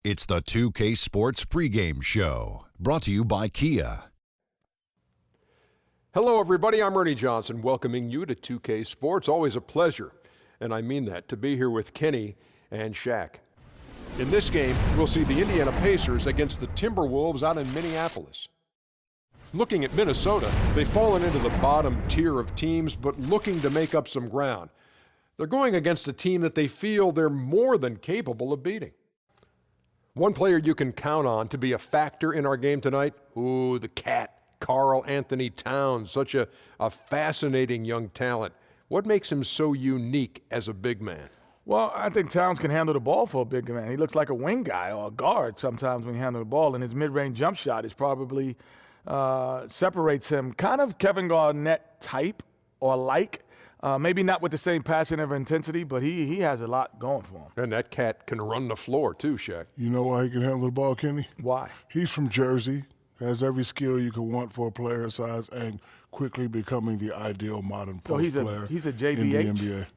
It's the 2K Sports pregame show, brought to you by Kia. Hello, everybody. I'm Ernie Johnson, welcoming you to 2K Sports. Always a pleasure, and I mean that, to be here with Kenny and Shaq. In this game, we'll see the Indiana Pacers against the Timberwolves out in Minneapolis. Looking at Minnesota, they've fallen into the bottom tier of teams, but looking to make up some ground. They're going against a team that they feel they're more than capable of beating. One player you can count on to be a factor in our game tonight, the cat, Karl Anthony Towns, such a fascinating young talent. What makes him so unique as a big man? Well, I think Towns can handle the ball for a big man. He looks like a wing guy or a guard sometimes when he handles the ball, and his mid-range jump shot is probably separates him kind of Kevin Garnett type or like. Maybe not with the same passion or intensity, but he has a lot going for him. And that cat can run the floor too, Shaq. You know why he can handle the ball, Kenny? Why? He's from Jersey, has every skill you could want for a player his size, and quickly becoming the ideal modern post player. He's a JBH? In the NBA.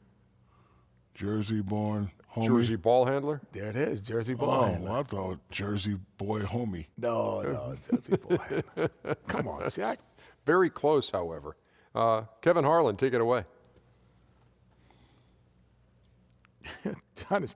Jersey-born homie. Jersey ball handler? There it is, Jersey ball handler. I thought Jersey boy homie. No, Jersey ball handler. Come on, Shaq. Very close, however. Kevin Harlan, take it away. Trying to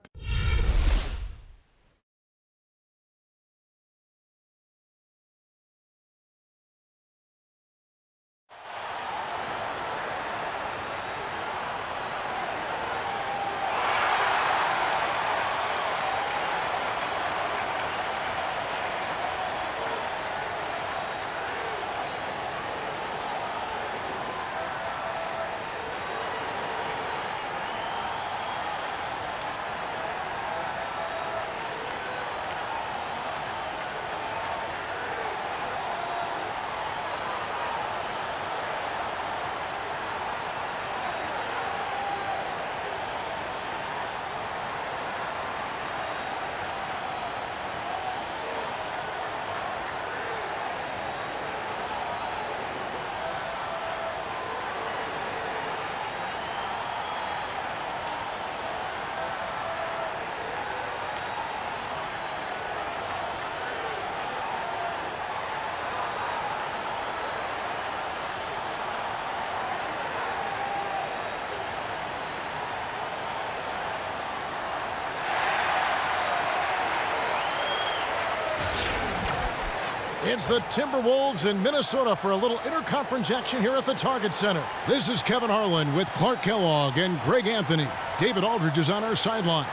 It's the Timberwolves in Minnesota for a little interconference action here at the Target Center. This is Kevin Harlan with Clark Kellogg and Greg Anthony. David Aldridge is on our sideline.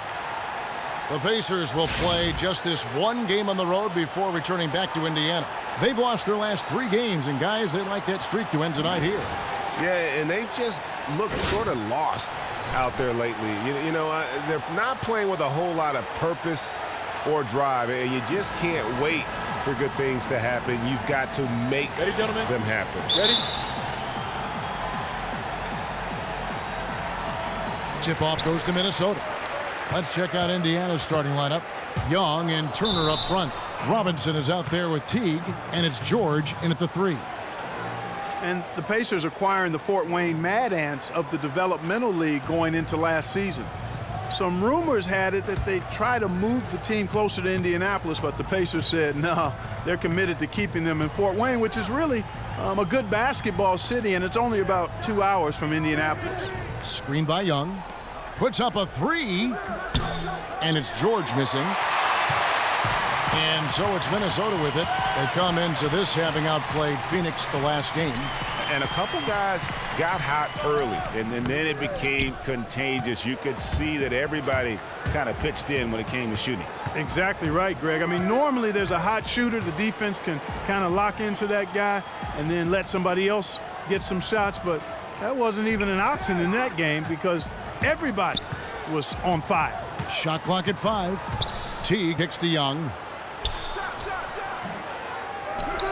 The Pacers will play just this one game on the road before returning back to Indiana. They've lost their last 3 games, and guys, they'd like that streak to end tonight here. Yeah, and they've just looked sort of lost out there lately. They're not playing with a whole lot of purpose or drive, and you just can't wait for good things to happen. You've got to make them happen. Ready? Tip off goes to Minnesota. Let's check out Indiana's starting lineup. Young and Turner up front. Robinson is out there with Teague, and it's George in at the 3. And the Pacers acquiring the Fort Wayne Mad Ants of the developmental league going into last season. Some rumors had it that they try to move the team closer to Indianapolis, but the Pacers said no, they're committed to keeping them in Fort Wayne, which is really a good basketball city, and it's only about 2 hours from Indianapolis. Screen by Young. Puts up a 3, and it's George missing. And so it's Minnesota with it. They come into this having outplayed Phoenix the last game. And a couple guys got hot early, and then it became contagious. You could see that everybody kind of pitched in when it came to shooting. Exactly right, Greg. I mean, normally there's a hot shooter. The defense can kind of lock into that guy and then let somebody else get some shots, but that wasn't even an option in that game because everybody was on fire. Shot clock at 5. Teague kicks to Young.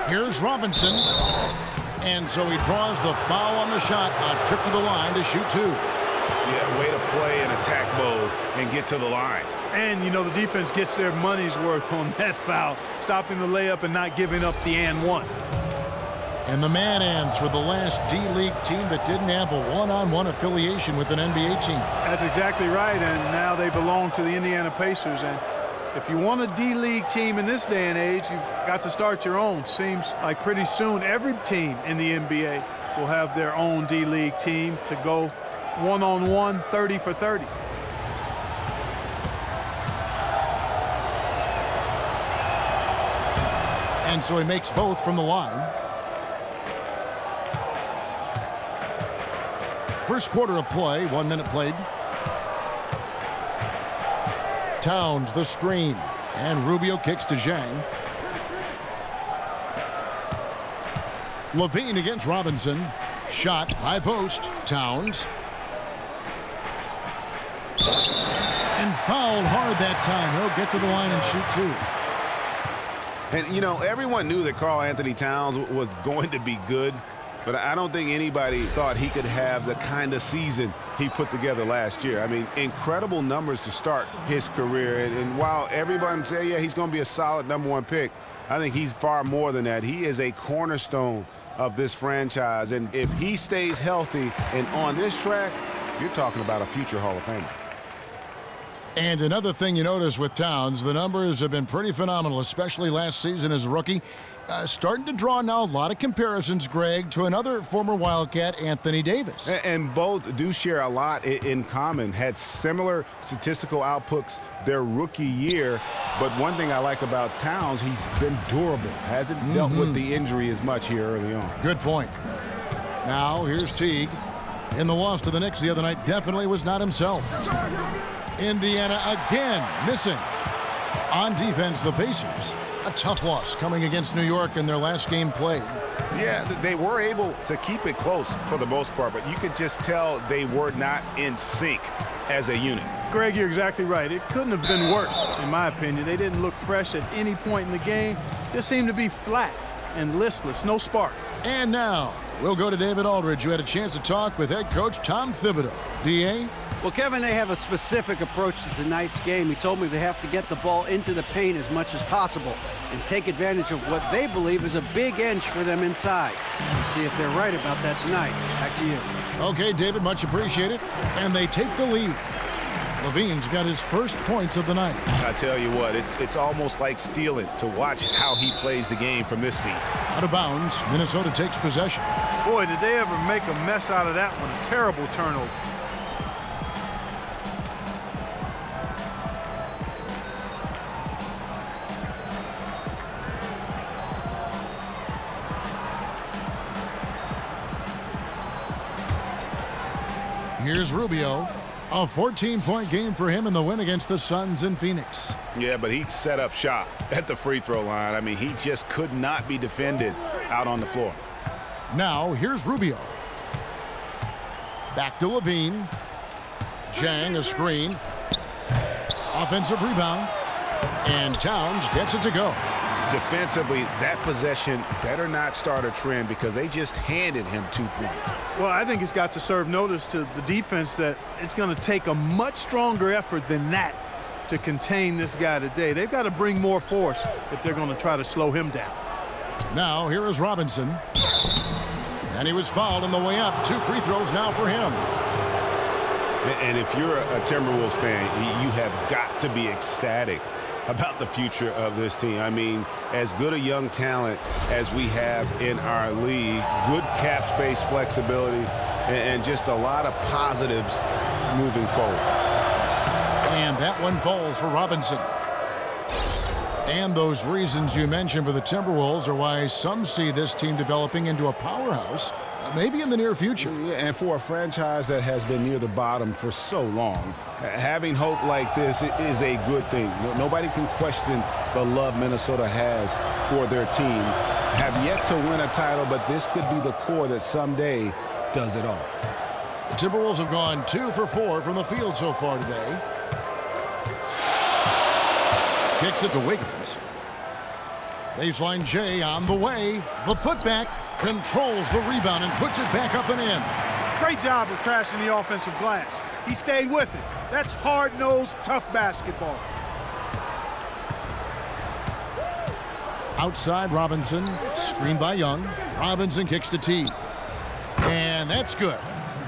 Here's Robinson. And so he draws the foul on the shot. A trip to the line to shoot 2. Yeah, way to play in attack mode and get to the line. And, the defense gets their money's worth on that foul, stopping the layup and not giving up the and one. And the Mad Ants were the last D-League team that didn't have a one-on-one affiliation with an NBA team. That's exactly right, and now they belong to the Indiana Pacers. And If you want a D-League team in this day and age, you've got to start your own. Seems like pretty soon every team in the NBA will have their own D-League team to go one-on-one, 30 for 30. And so he makes both from the line. First quarter of play, 1 minute played. Towns the screen, and Rubio kicks to Zhang. Levine against Robinson. Shot, high post, Towns. And fouled hard that time. He'll get to the line and shoot two. And, you know, everyone knew that Karl Anthony Towns was going to be good, but I don't think anybody thought he could have the kind of season he put together last year. I mean, incredible numbers to start his career. And while everyone say, yeah, he's going to be a solid #1 pick, I think he's far more than that. He is a cornerstone of this franchise. And if he stays healthy and on this track, you're talking about a future Hall of Famer. And another thing you notice with Towns, the numbers have been pretty phenomenal, especially last season as a rookie. Starting to draw now a lot of comparisons, Greg, to another former Wildcat, Anthony Davis. And both do share a lot in common. Had similar statistical outputs their rookie year. But one thing I like about Towns, he's been durable. Hasn't dealt with the injury as much here early on. Good point. Now, here's Teague. In the loss to the Knicks the other night, definitely was not himself. Indiana again missing. On defense, the Pacers. A tough loss coming against New York in their last game played. Yeah, they were able to keep it close for the most part, but you could just tell they were not in sync as a unit. Greg, you're exactly right. It couldn't have been worse, in my opinion. They didn't look fresh at any point in the game. Just seemed to be flat and listless, no spark. And now, we'll go to David Aldridge, who had a chance to talk with head coach Tom Thibodeau. D.A.? Well, Kevin, they have a specific approach to tonight's game. He told me they have to get the ball into the paint as much as possible and take advantage of what they believe is a big inch for them inside. We'll see if they're right about that tonight. Back to you. Okay, David, much appreciated. And they take the lead. Levine's got his first points of the night. I tell you what, it's almost like stealing to watch how he plays the game from this seat. Out of bounds, Minnesota takes possession. Boy, did they ever make a mess out of that one. A terrible turnover. Here's Rubio. A 14-point game for him in the win against the Suns in Phoenix. Yeah, but he set up shop at the free throw line. I mean, he just could not be defended out on the floor. Now, here's Rubio. Back to Levine. Zhang, a screen. Offensive rebound. And Towns gets it to go. Defensively, that possession better not start a trend because they just handed him 2 points. Well, I think it's got to serve notice to the defense that it's going to take a much stronger effort than that to contain this guy today. They've got to bring more force if they're going to try to slow him down. Now, here is Robinson. And he was fouled on the way up. 2 free throws now for him. And if you're a Timberwolves fan, you have got to be ecstatic about the future of this team. I mean, as good a young talent as we have in our league, good cap space flexibility, and just a lot of positives moving forward. And that one falls for Robinson. And those reasons you mentioned for the Timberwolves are why some see this team developing into a powerhouse, maybe in the near future. Yeah, and for a franchise that has been near the bottom for so long, having hope like this is a good thing. Nobody can question the love Minnesota has for their team. Have yet to win a title, but this could be the core that someday does it all. The Timberwolves have gone 2 for 4 from the field so far today. Kicks it to Wiggins. Baseline J on the way. The putback controls the rebound and puts it back up and in. Great job of crashing the offensive glass. He stayed with it. That's hard-nosed, tough basketball. Outside Robinson, screened by Young. Robinson kicks to T. And that's good.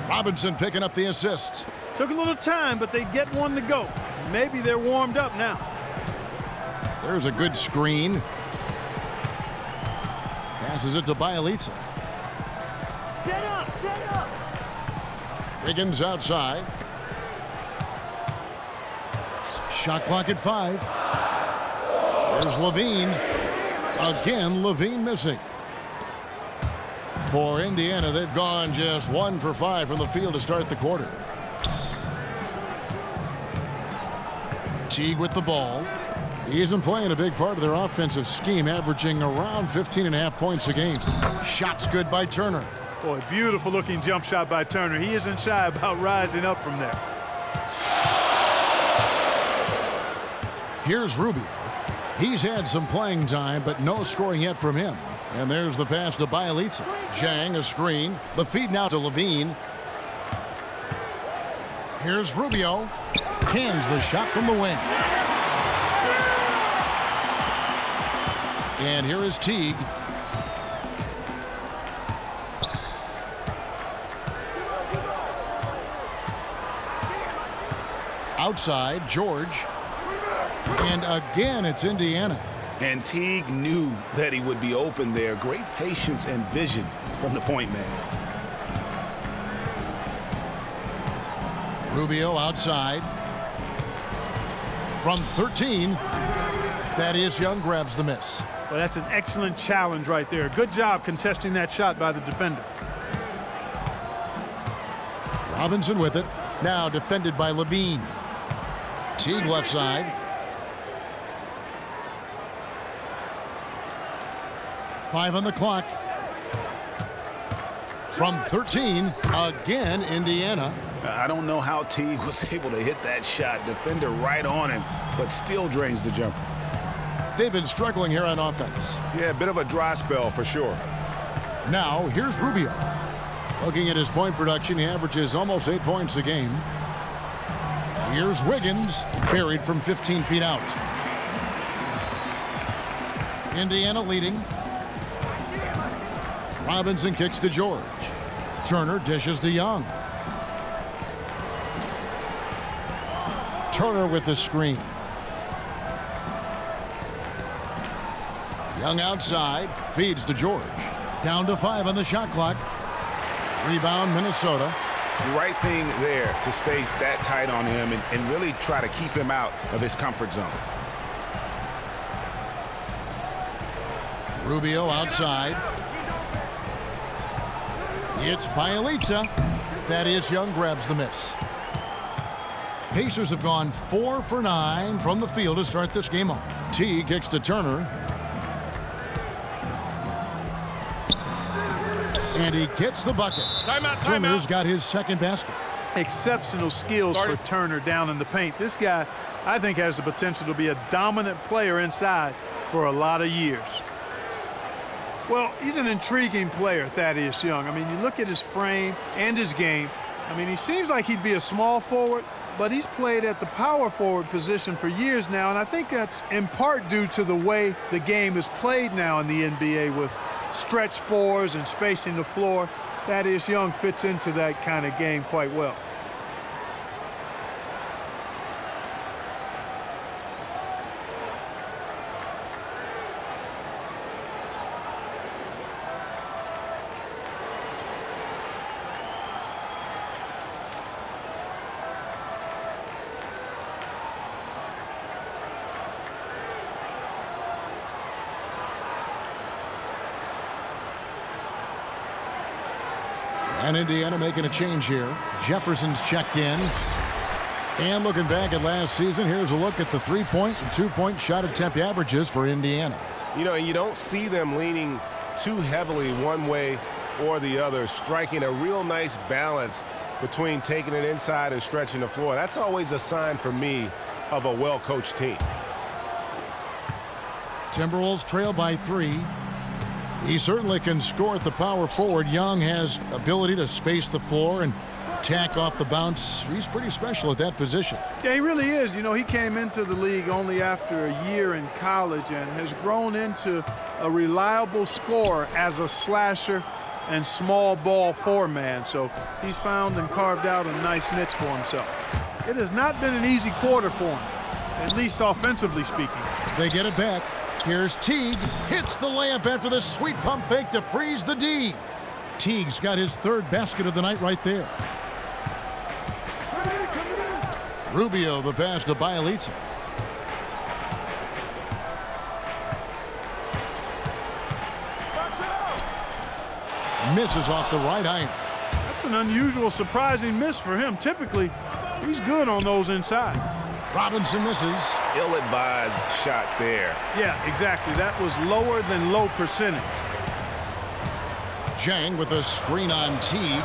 Robinson picking up the assist. Took a little time, but they get one to go. Maybe they're warmed up now. There's a good screen. Passes it to Bielitsa. Set up! Wiggins outside. Shot clock at 5. There's Levine. Again, Levine missing. For Indiana, they've gone just 1 for 5 from the field to start the quarter. Teague with the ball. He's been playing a big part of their offensive scheme, averaging around 15.5 points a game. Shot's good by Turner. Boy, beautiful looking jump shot by Turner. He isn't shy about rising up from there. Here's Rubio. He's had some playing time, but no scoring yet from him. And there's the pass to Bielitsa. Jang, a screen. The feed now to Levine. Here's Rubio. Cans the shot from the wing. And here is Teague. Outside, George. And again, it's Indiana. And Teague knew that he would be open there. Great patience and vision from the point man. Rubio outside. From 13, Thaddeus Young grabs the miss. Well, that's an excellent challenge right there. Good job contesting that shot by the defender. Robinson with it. Now defended by Levine. Teague left side. 5 on the clock. From 13, again, Indiana. I don't know how Teague was able to hit that shot. Defender right on him, but still drains the jumper. They've been struggling here on offense. Yeah, a bit of a dry spell for sure. Now, here's Rubio. Looking at his point production, he averages almost 8 points a game. Here's Wiggins, buried from 15 feet out. Indiana leading. Robinson kicks to George. Turner dishes to Young. Turner with the screen. Young outside, feeds to George. Down to 5 on the shot clock. Rebound, Minnesota. The right thing there to stay that tight on him and really try to keep him out of his comfort zone. Rubio outside. It's Bielitsa. Thaddeus Young grabs the miss. Pacers have gone 4 for 9 from the field to start this game off. T kicks to Turner. And he gets the bucket. Timeout. Turner's got his second basket. Exceptional skills for Turner down in the paint. This guy, I think, has the potential to be a dominant player inside for a lot of years. Well, he's an intriguing player, Thaddeus Young. I mean, you look at his frame and his game. I mean, he seems like he'd be a small forward, but he's played at the power forward position for years now, and I think that's in part due to the way the game is played now in the NBA with stretch fours and spacing the floor. Thaddeus Young fits into that kind of game quite well. And Indiana making a change here. Jefferson's checked in. And looking back at last season, here's a look at the 3-point and 2-point shot attempt averages for Indiana. You know, you don't see them leaning too heavily one way or the other, striking a real nice balance between taking it inside and stretching the floor. That's always a sign for me of a well-coached team. Timberwolves trail by 3. He certainly can score at the power forward. Young has ability to space the floor and attack off the bounce. He's pretty special at that position. Yeah, he really is. You know, he came into the league only after a year in college and has grown into a reliable scorer as a slasher and small ball four-man. So he's found and carved out a nice niche for himself. It has not been an easy quarter for him. at least offensively speaking. They get it back. Here's Teague. Hits the layup after the sweet pump fake to freeze the D. Teague's got his third basket of the night right there. Rubio, the pass to Bielitsa. Misses off the right iron. That's an unusual, surprising miss for him. Typically, he's good on those inside. Robinson misses. Ill-advised shot there. Yeah, exactly. That was lower than low percentage. Zhang with a screen on Teague.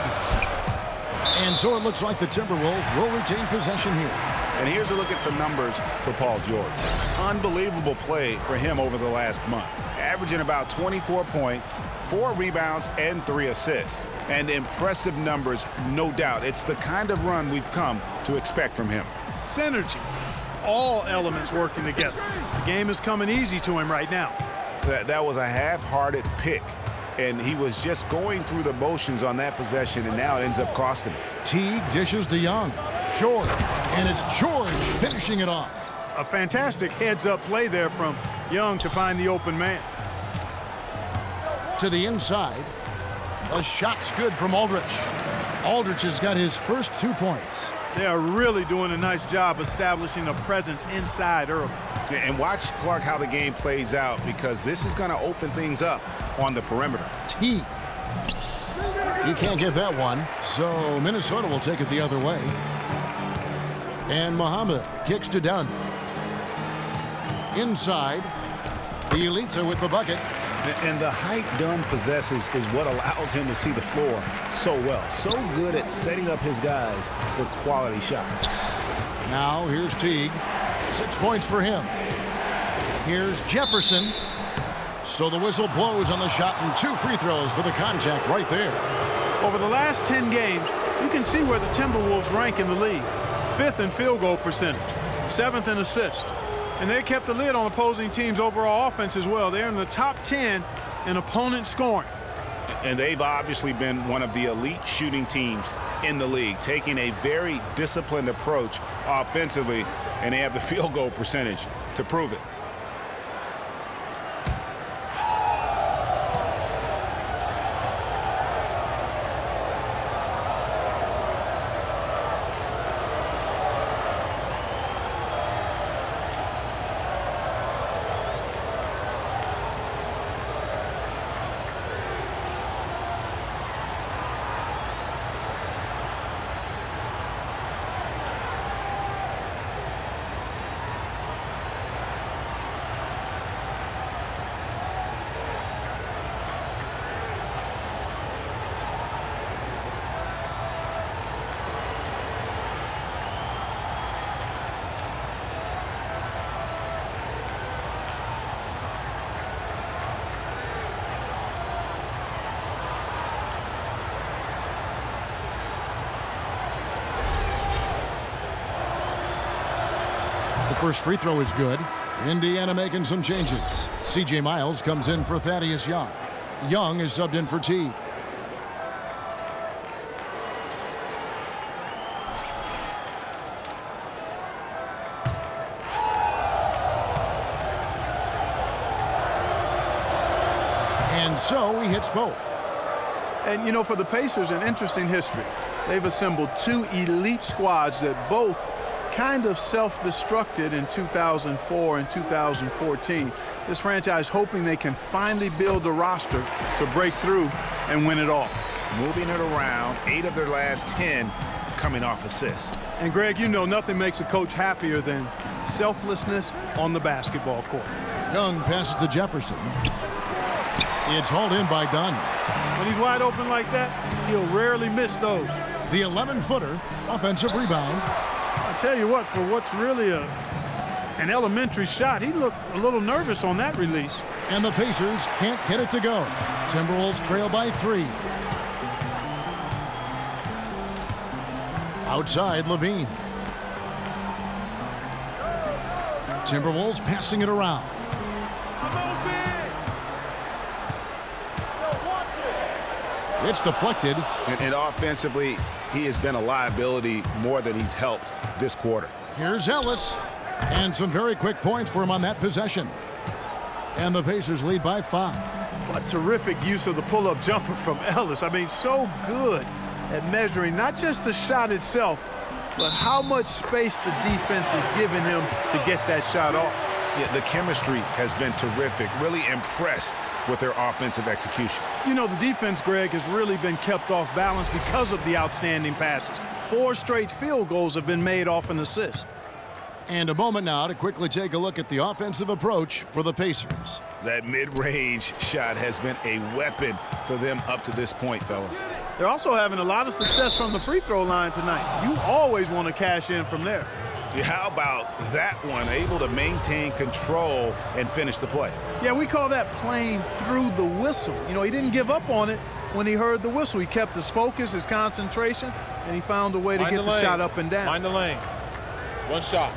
And so it looks like the Timberwolves will retain possession here. And here's a look at some numbers for Paul George. Unbelievable play for him over the last month. Averaging about 24 points, 4 rebounds, and 3 assists. And impressive numbers, no doubt. It's the kind of run we've come to expect from him. Synergy. All elements working together. The game is coming easy to him right now. That was a half-hearted pick. And he was just going through the motions on that possession, and now it ends up costing him. Teague dishes to Young. George. And it's George finishing it off. A fantastic heads-up play there from Young to find the open man. To the inside. A shot's good from Aldridge. Aldridge has got his first 2 points. They are really doing a nice job establishing a presence inside early. And watch, Clark, how the game plays out, because this is going to open things up on the perimeter. Teague. He can't get that one, so Minnesota will take it the other way. And Muhammad kicks to Dunn. Inside, Bielitsa with the bucket. And the height Dunn possesses is what allows him to see the floor so well. So good at setting up his guys for quality shots. Now here's Teague. 6 points for him. Here's Jefferson. So the whistle blows on the shot and 2 free throws for the contact right there. Over the last 10 games, you can see where the Timberwolves rank in the league. 5th in field goal percentage, 7th in assists. And they kept the lid on opposing teams' overall offense as well. They're in the top 10 in opponent scoring. And they've obviously been one of the elite shooting teams in the league, taking a very disciplined approach offensively, and they have the field goal percentage to prove it. The first free throw is good. Indiana making some changes. C.J. Miles comes in for Thaddeus Young. Young is subbed in for Teague. And so he hits both. And, you know, for the Pacers, an interesting history. They've assembled 2 elite squads that both kind of self-destructed in 2004 and 2014. This franchise hoping they can finally build a roster to break through and win it all. Moving it around, 8 of their last 10 coming off assists. And Greg, you know nothing makes a coach happier than selflessness on the basketball court. Young passes to Jefferson. It's hauled in by Dunn. When he's wide open like that, he'll rarely miss those. The 11-footer, offensive rebound. I tell you what, for what's really an elementary shot, he looked a little nervous on that release. And the Pacers can't get it to go. Timberwolves trail by 3. Outside, Levine. Timberwolves passing it around. It's deflected. And offensively, he has been a liability more than he's helped this quarter. Here's Ellis. And some very quick points for him on that possession. And the Pacers lead by 5. What terrific use of the pull-up jumper from Ellis. I mean, so good at measuring not just the shot itself, but how much space the defense is giving him to get that shot off. Yeah, the chemistry has been terrific. Really impressed with their offensive execution. You know, the defense, Greg, has really been kept off balance because of the outstanding passes. 4 straight field goals have been made off an assist. And a moment now to quickly take a look at the offensive approach for the Pacers. That mid-range shot has been a weapon for them up to this point, fellas. They're also having a lot of success from the free throw line tonight. You always want to cash in from there. Yeah, how about that one? Able to maintain control and finish the play. Yeah, we call that playing through the whistle. You know, he didn't give up on it when he heard the whistle. He kept his focus, his concentration, and he found a way to get the shot up and down. Mind the lanes. One shot.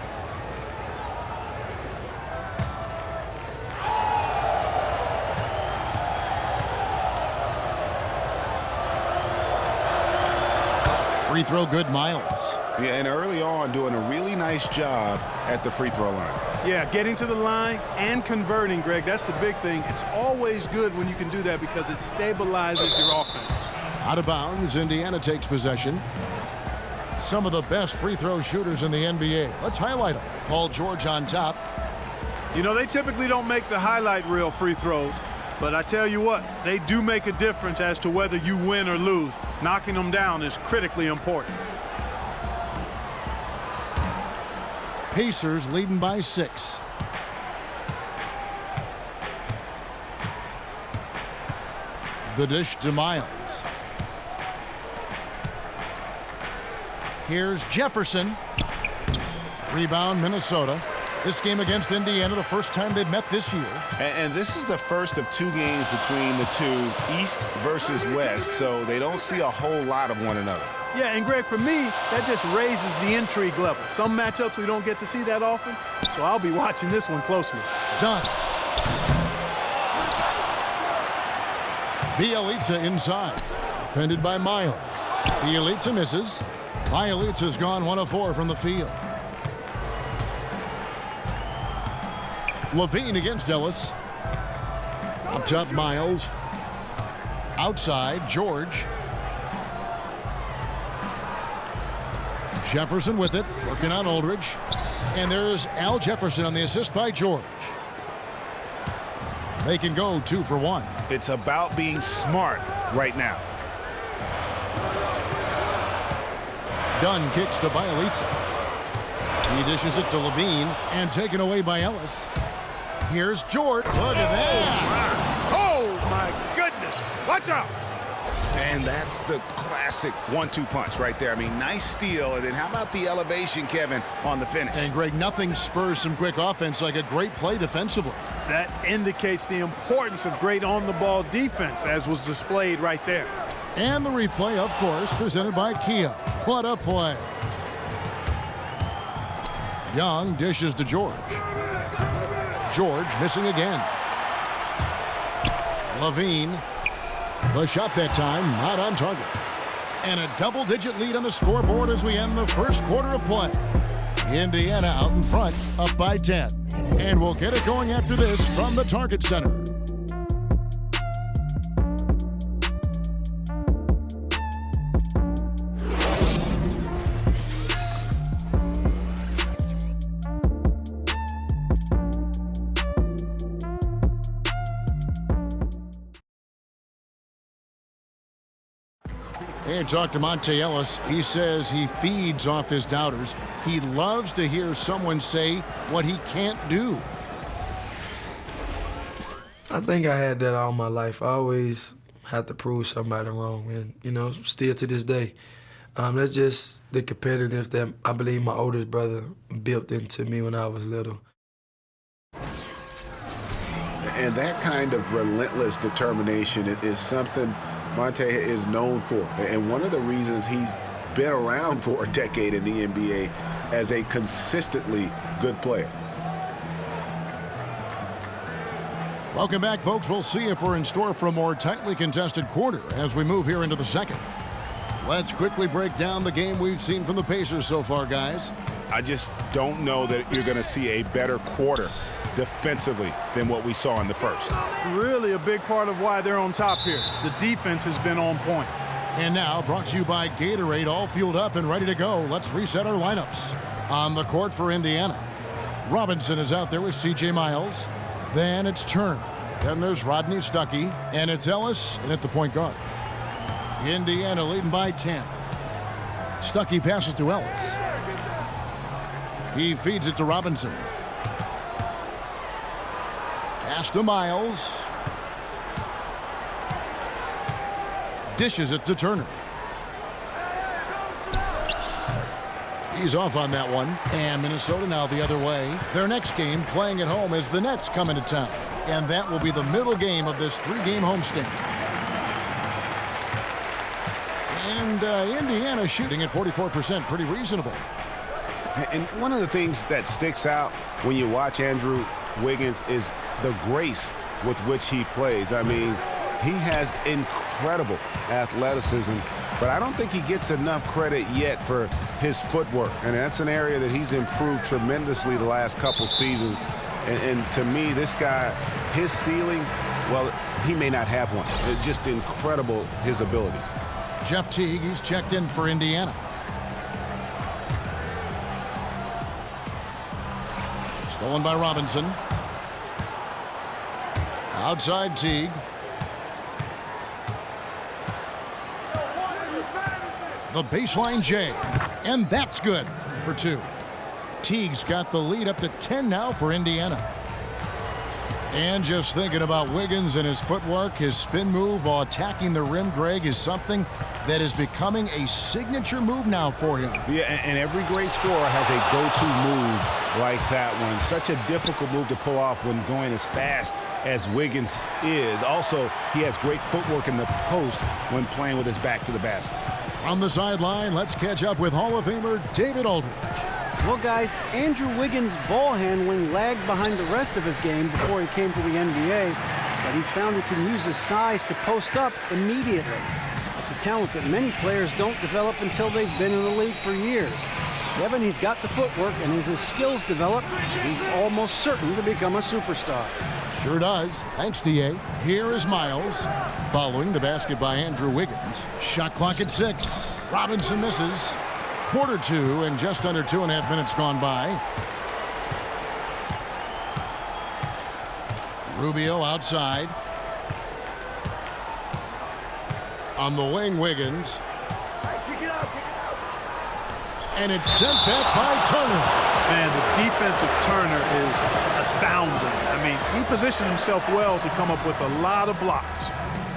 Free throw good, Miles. Yeah, and early on doing a really nice job at the free throw line. Yeah, getting to the line and converting, Greg. That's the big thing. It's always good when you can do that because it stabilizes your offense. Out of bounds, Indiana takes possession. Some of the best free throw shooters in the NBA. Let's highlight them. Paul George on top. You know, they typically don't make the highlight reel free throws, but I tell you what, they do make a difference as to whether you win or lose. Knocking them down is critically important. Pacers leading by 6. The dish to Miles. Here's Jefferson. Rebound, Minnesota. This game against Indiana, the first time they've met this year. And this is the first of 2 games between the two, East versus West, so they don't see a whole lot of one another. Yeah, and Greg, for me, that just raises the intrigue level. Some matchups we don't get to see that often, so I'll be watching this one closely. Done. Bielitsa inside. Defended by Miles. Bielitsa misses. Bielitsa's gone 1 of 4 from the field. Levine against Ellis. Up top, Miles. Outside, George. Jefferson with it, working on Aldridge. And there's Al Jefferson on the assist by George. They can go 2 for 1. It's about being smart right now. Dunn kicks to Bielitsa. He dishes it to Levine and taken away by Ellis. Here's George. Look at that. Oh, my goodness. Watch out. And that's the classic 1-2 punch right there. I mean, nice steal. And then how about the elevation, Kevin, on the finish? And, Greg, nothing spurs some quick offense like a great play defensively. That indicates the importance of great on-the-ball defense, as was displayed right there. And the replay, of course, presented by Kia. What a play. Young dishes to George. George missing again. Levine. The shot that time, not on target. And a double-digit lead on the scoreboard as we end the first quarter of play. Indiana out in front, up by 10. And we'll get it going after this from the Target Center. And talk to Monte Ellis. He says he feeds off his doubters. He loves to hear someone say what he can't do. I think I had that all my life. I always had to prove somebody wrong, and, you know, still to this day. That's just the competitiveness that I believe my oldest brother built into me when I was little. And that kind of relentless determination is something Monte is known for. And one of the reasons he's been around for a decade in the NBA as a consistently good player. Welcome back, folks. We'll see if we're in store for a more tightly contested quarter as we move here into the second. Let's quickly break down the game we've seen from the Pacers so far, guys. I just don't know that you're going to see a better quarter defensively than what we saw in the first. Really a big part of why they're on top here. The defense has been on point. And now, brought to you by Gatorade, all fueled up and ready to go. Let's reset our lineups. On the court for Indiana, Robinson is out there with C.J. Miles. Then it's Turner. Then there's Rodney Stuckey. And it's Ellis and at the point guard. Indiana leading by 10. Stuckey passes to Ellis. He feeds it to Robinson. Pass to Miles. Dishes it to Turner. He's off on that one. And Minnesota now the other way. Their next game playing at home as the Nets come into town. And that will be the middle game of this 3-game homestand. And Indiana shooting at 44%, pretty reasonable. And one of the things that sticks out when you watch Andrew Wiggins is the grace with which he plays. I mean, he has incredible athleticism, but I don't think he gets enough credit yet for his footwork. And that's an area that he's improved tremendously the last couple seasons. And to me, this guy, his ceiling, well, he may not have one. It's just incredible, his abilities. Jeff Teague, he's checked in for Indiana. Stolen by Robinson. Outside Teague. The baseline J. And that's good for 2. Teague's got the lead up to 10 now for Indiana. And just thinking about Wiggins and his footwork, his spin move while attacking the rim, Greg, is something that is becoming a signature move now for him. Yeah, and every great scorer has a go-to move like that one. Such a difficult move to pull off when going as fast as Wiggins is. Also, he has great footwork in the post when playing with his back to the basket. On the sideline, let's catch up with Hall of Famer David Aldridge. Well, guys, Andrew Wiggins' ball handling lagged behind the rest of his game before he came to the NBA, but he's found he can use his size to post up immediately. It's a talent that many players don't develop until they've been in the league for years. Kevin, he's got the footwork, and as his skills develop, he's almost certain to become a superstar. Sure does. Thanks, D.A. Here is Miles, following the basket by Andrew Wiggins. Shot clock at 6. Robinson misses. Quarter 2 and just under 2.5 minutes gone by. Rubio outside. On the wing, Wiggins. And it's sent back by Turner. And the defense of Turner is astounding. I mean, he positioned himself well to come up with a lot of blocks.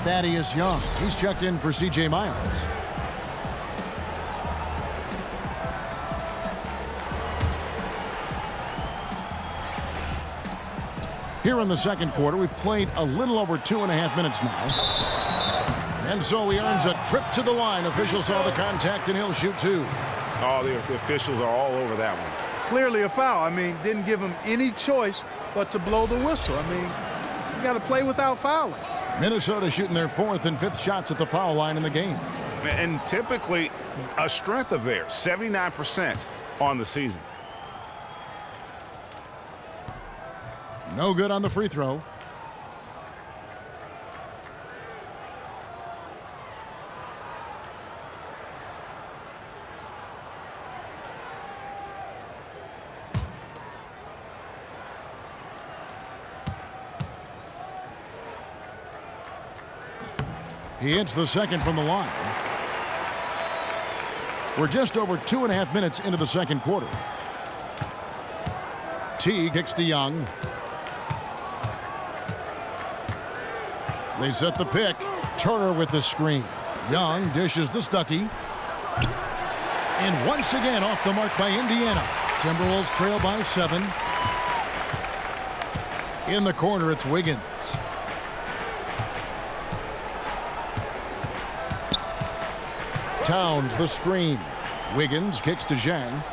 Thaddeus Young, he's checked in for C.J. Miles. Here in the second quarter, we've played a little over 2.5 minutes now. And so he earns a trip to the line. Officials saw the contact, and he'll shoot 2. Oh, the officials are all over that one. Clearly a foul. I mean, didn't give him any choice but to blow the whistle. I mean, you got to play without fouling. Minnesota shooting their 4th and 5th shots at the foul line in the game. And typically a strength of theirs, 79% on the season. No good on the free throw. He hits the second from the line. We're just over 2.5 minutes into the second quarter. Teague kicks to Young. They set the pick. Turner with the screen. Young dishes to Stuckey. And once again off the mark by Indiana. Timberwolves trail by 7. In the corner, it's Wiggins. Towns the screen. Wiggins kicks to Zhang.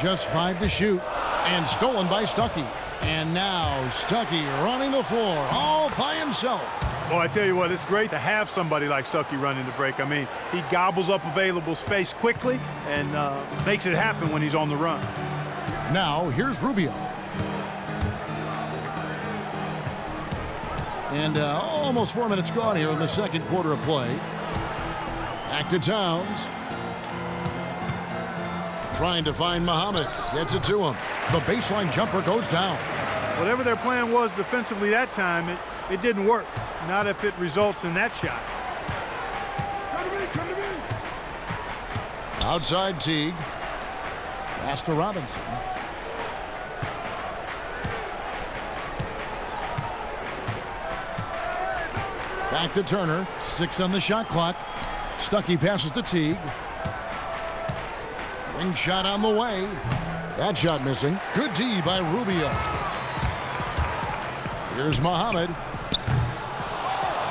Just 5 to shoot. And stolen by Stuckey. And now Stuckey running the floor all by himself. Well, I tell you what, it's great to have somebody like Stuckey running the break. I mean, he gobbles up available space quickly and makes it happen when he's on the run. Now, here's Rubio. And almost 4 minutes gone here in the second quarter of play. Back to Towns. Trying to find Muhammad. Gets it to him. The baseline jumper goes down. Whatever their plan was defensively that time, it didn't work. Not if it results in that shot. Come to me. Outside Teague. Pass to Robinson. Back to Turner. 6 on the shot clock. Stuckey passes to Teague. Wing shot on the way. That shot missing. Good D by Rubio. Here's Muhammad.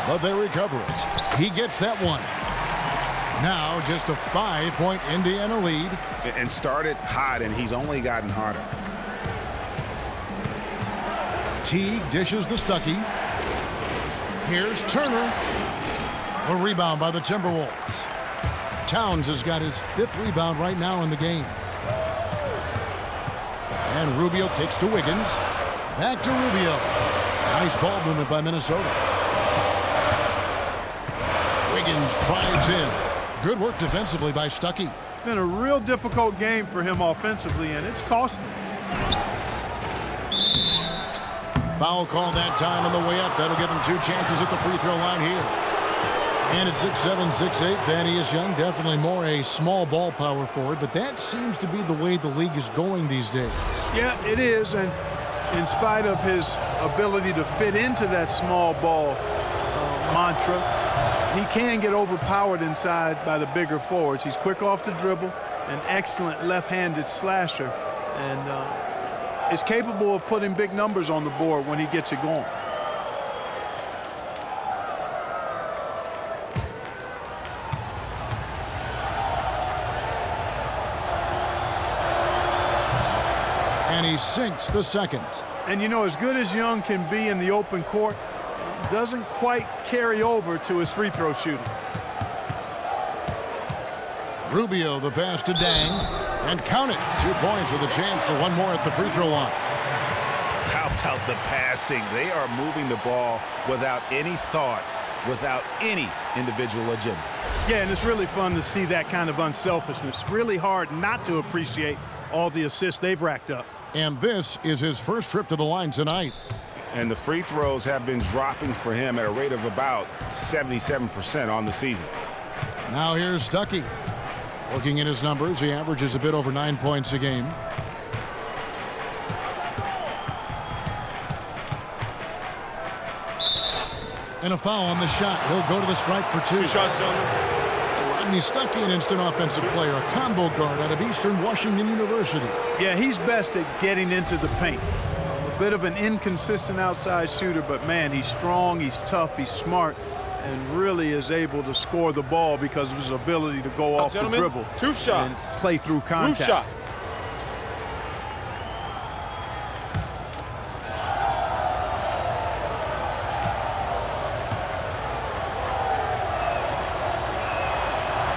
But they recover it. He gets that one. Now just a 5-point Indiana lead. And started hot, and he's only gotten hotter. Teague dishes to Stuckey. Here's Turner. A rebound by the Timberwolves. Towns has got his 5th rebound right now in the game. And Rubio kicks to Wiggins. Back to Rubio. Nice ball movement by Minnesota. Wiggins drives in. Good work defensively by Stuckey. It's been a real difficult game for him offensively, and it's cost him. Foul call that time on the way up. That'll give him 2 chances at the free throw line here. And at 6'7", 6'8", Thaddeus Young, definitely more a small ball power forward, but that seems to be the way the league is going these days. Yeah, it is, and in spite of his ability to fit into that small ball mantra, he can get overpowered inside by the bigger forwards. He's quick off the dribble, an excellent left-handed slasher, and is capable of putting big numbers on the board when he gets it going. And he sinks the second. And you know, as good as Young can be in the open court, doesn't quite carry over to his free throw shooting. Rubio, the pass to Dang, and count it. 2 points with a chance for one more at the free throw line. How about the passing? They are moving the ball without any thought, without any individual agenda. Yeah, and it's really fun to see that kind of unselfishness. Really hard not to appreciate all the assists they've racked up. And this is his first trip to the line tonight. And the free throws have been dropping for him at a rate of about 77% on the season. Now here's Stuckey. Looking at his numbers, he averages a bit over 9 points a game. And a foul on the shot. He'll go to the strike for 2. 2 shots, gentlemen. Rodney Stuckey, an instant offensive player, a combo guard out of Eastern Washington University. Yeah, he's best at getting into the paint. A bit of an inconsistent outside shooter, but man, he's strong, he's tough, he's smart, and really is able to score the ball because of his ability to go off the dribble 2 shots. and play through contact. 2 shots.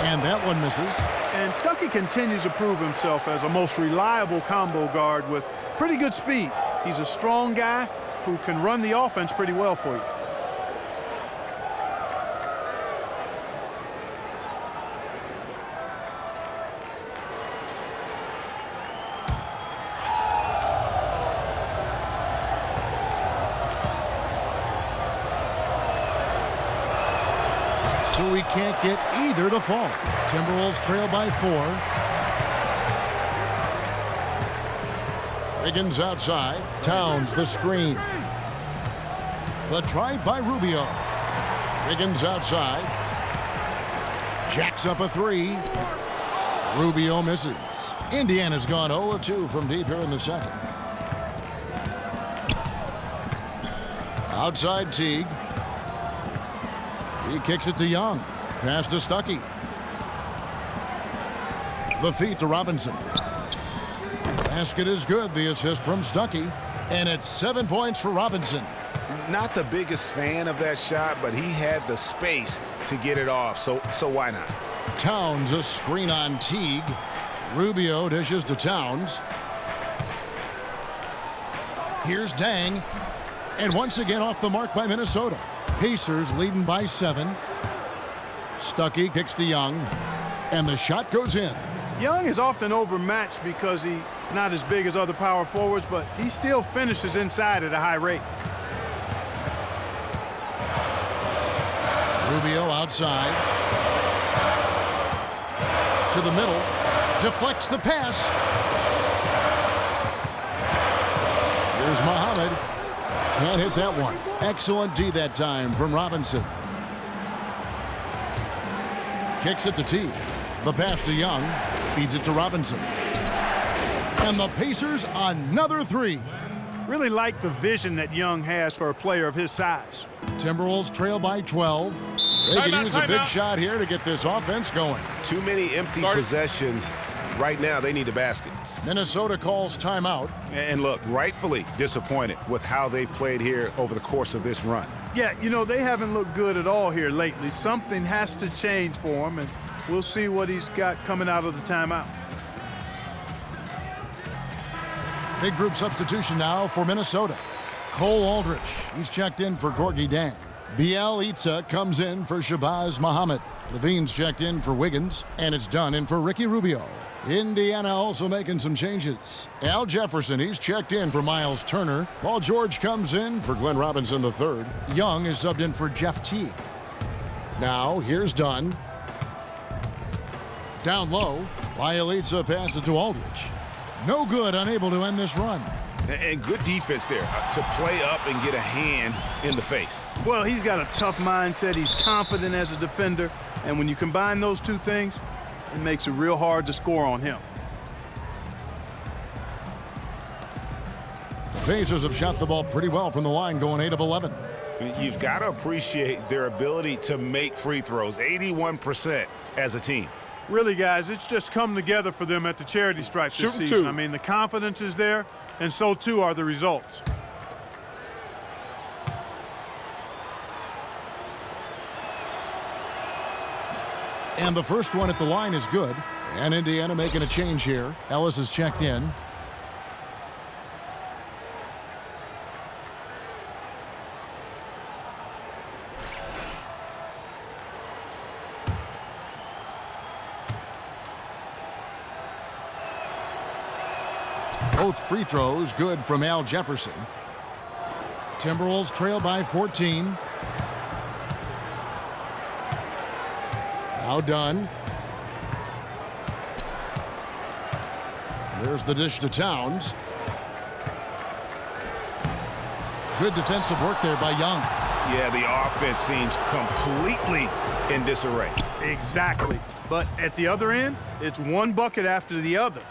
And that one misses. And Stuckey continues to prove himself as a most reliable combo guard with pretty good speed. He's a strong guy who can run the offense pretty well for you. So he can't get either to fall. Timberwolves trail by 4. Wiggins outside. Towns the screen. The drive by Rubio. Wiggins outside. Jacks up a 3. Rubio misses. Indiana's gone 0-2 from deep here in the second. Outside Teague. He kicks it to Young. Pass to Stuckey. The feed to Robinson. Basket is good. The assist from Stuckey. And it's 7 points for Robinson. Not the biggest fan of that shot, but he had the space to get it off, so why not? Towns a screen on Teague. Rubio dishes to Towns. Here's Dang. And once again off the mark by Minnesota. Pacers leading by 7. Stuckey kicks to Young. And the shot goes in. Young is often overmatched because he's not as big as other power forwards, but he still finishes inside at a high rate. Rubio outside. To the middle. Deflects the pass. Here's Muhammad. Can't hit that one. Excellent D that time from Robinson. Kicks it to T. The pass to Young. Feeds it to Robinson. And the Pacers another 3. Really like the vision that Young has for a player of his size. Timberwolves trail by 12. They can use a big shot here to get this offense going. Too many empty possessions. Right now, they need a basket. Minnesota calls timeout. And look, rightfully disappointed with how they played here over the course of this run. Yeah, you know, they haven't looked good at all here lately. Something has to change for him, and we'll see what he's got coming out of the timeout. Big group substitution now for Minnesota. Cole Aldrich, he's checked in for Gorgui Dieng. Bielitsa comes in for Shabazz Muhammad. Levine's checked in for Wiggins, and it's done in for Ricky Rubio. Indiana also making some changes. Al Jefferson, he's checked in for Miles Turner. Paul George comes in for Glenn Robinson III. Young is subbed in for Jeff Teague. Now, here's Dunn. Down low, Bielitsa passes to Aldrich. No good, unable to end this run. And good defense there to play up and get a hand in the face. Well, he's got a tough mindset. He's confident as a defender. And when you combine those two things, it makes it real hard to score on him. The Pacers have shot the ball pretty well from the line, going 8 of 11. You've got to appreciate their ability to make free throws, 81% as a team. Really, guys, it's just come together for them at the charity stripe this season. I mean, the confidence is there, and so too are the results. And the first one at the line is good. And Indiana making a change here. Ellis is checked in. Both free throws good from Al Jefferson. Timberwolves trail by 14. Now done. There's the dish to Towns. Good defensive work there by Young. Yeah, the offense seems completely in disarray. Exactly. But at the other end, it's one bucket after the other.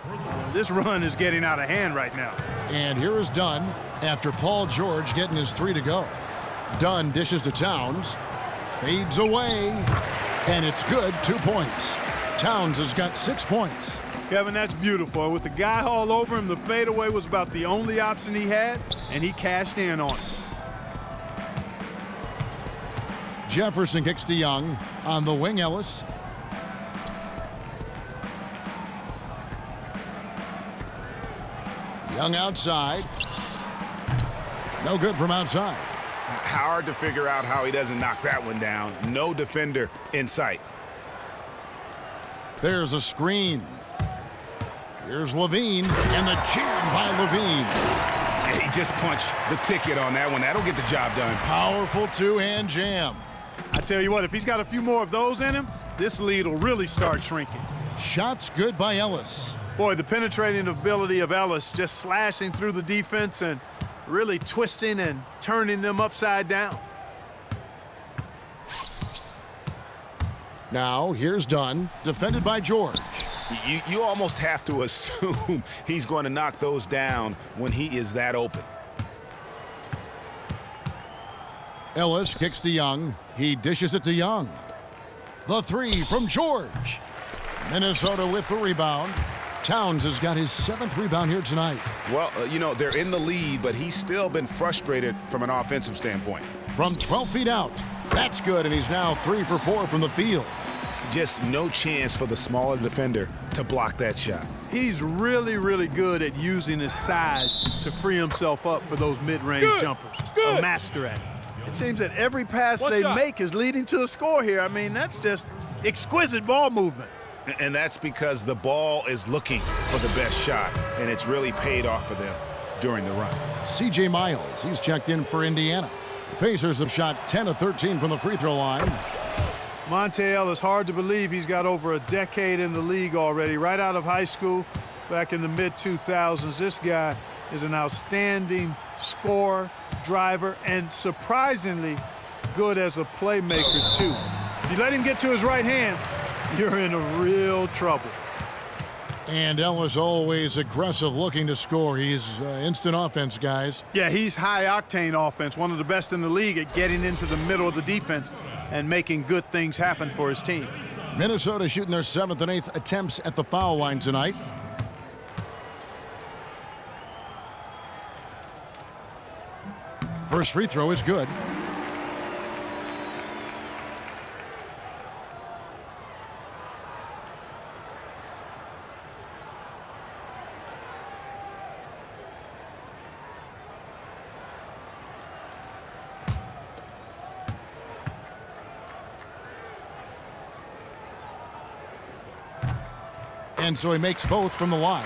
This run is getting out of hand right now. And here is Dunn after Paul George getting his 3 to go. Dunn dishes to Towns. Fades away. And it's good, 2 points. Towns has got 6 points. Kevin, that's beautiful. With the guy all over him, the fadeaway was about the only option he had, and he cashed in on it. Jefferson kicks to Young. On the wing, Ellis. Young outside. No good from outside. Hard to figure out how he doesn't knock that one down. No defender in sight. There's a screen. Here's Levine, and the jam by Levine. He just punched the ticket on that one. That'll get the job done. Powerful two-hand jam. I tell you what, if he's got a few more of those in him, this lead will really start shrinking. Shots good by Ellis. Boy, the penetrating ability of Ellis, just slashing through the defense and really twisting and turning them upside down. Now, here's Dunn, defended by George. You almost have to assume he's going to knock those down when he is that open. Ellis kicks to Young. He dishes it to Young. The 3 from George. Minnesota with the rebound. Towns has got his 7th rebound here tonight. Well, they're in the lead, but he's still been frustrated from an offensive standpoint. From 12 feet out, that's good, and he's now 3 for 4 from the field. Just no chance for the smaller defender to block that shot. He's really, really good at using his size to free himself up for those mid-range jumpers. A master at it. It seems that every pass they make is leading to a score here. I mean, that's just exquisite ball movement. And that's because the ball is looking for the best shot, and it's really paid off for them during the run. C.J. Miles, he's checked in for Indiana. The Pacers have shot 10 of 13 from the free throw line. Monte Ellis, hard to believe he's got over a decade in the league already, right out of high school back in the mid-2000s. This guy is an outstanding scorer, driver, and surprisingly good as a playmaker, too. If you let him get to his right hand, you're in a real trouble. And Ellis always aggressive, looking to score. He's instant offense, guys. Yeah, he's high-octane offense, one of the best in the league at getting into the middle of the defense and making good things happen for his team. Minnesota shooting their 7th and 8th attempts at the foul line tonight. First free throw is good. And so he makes both from the line.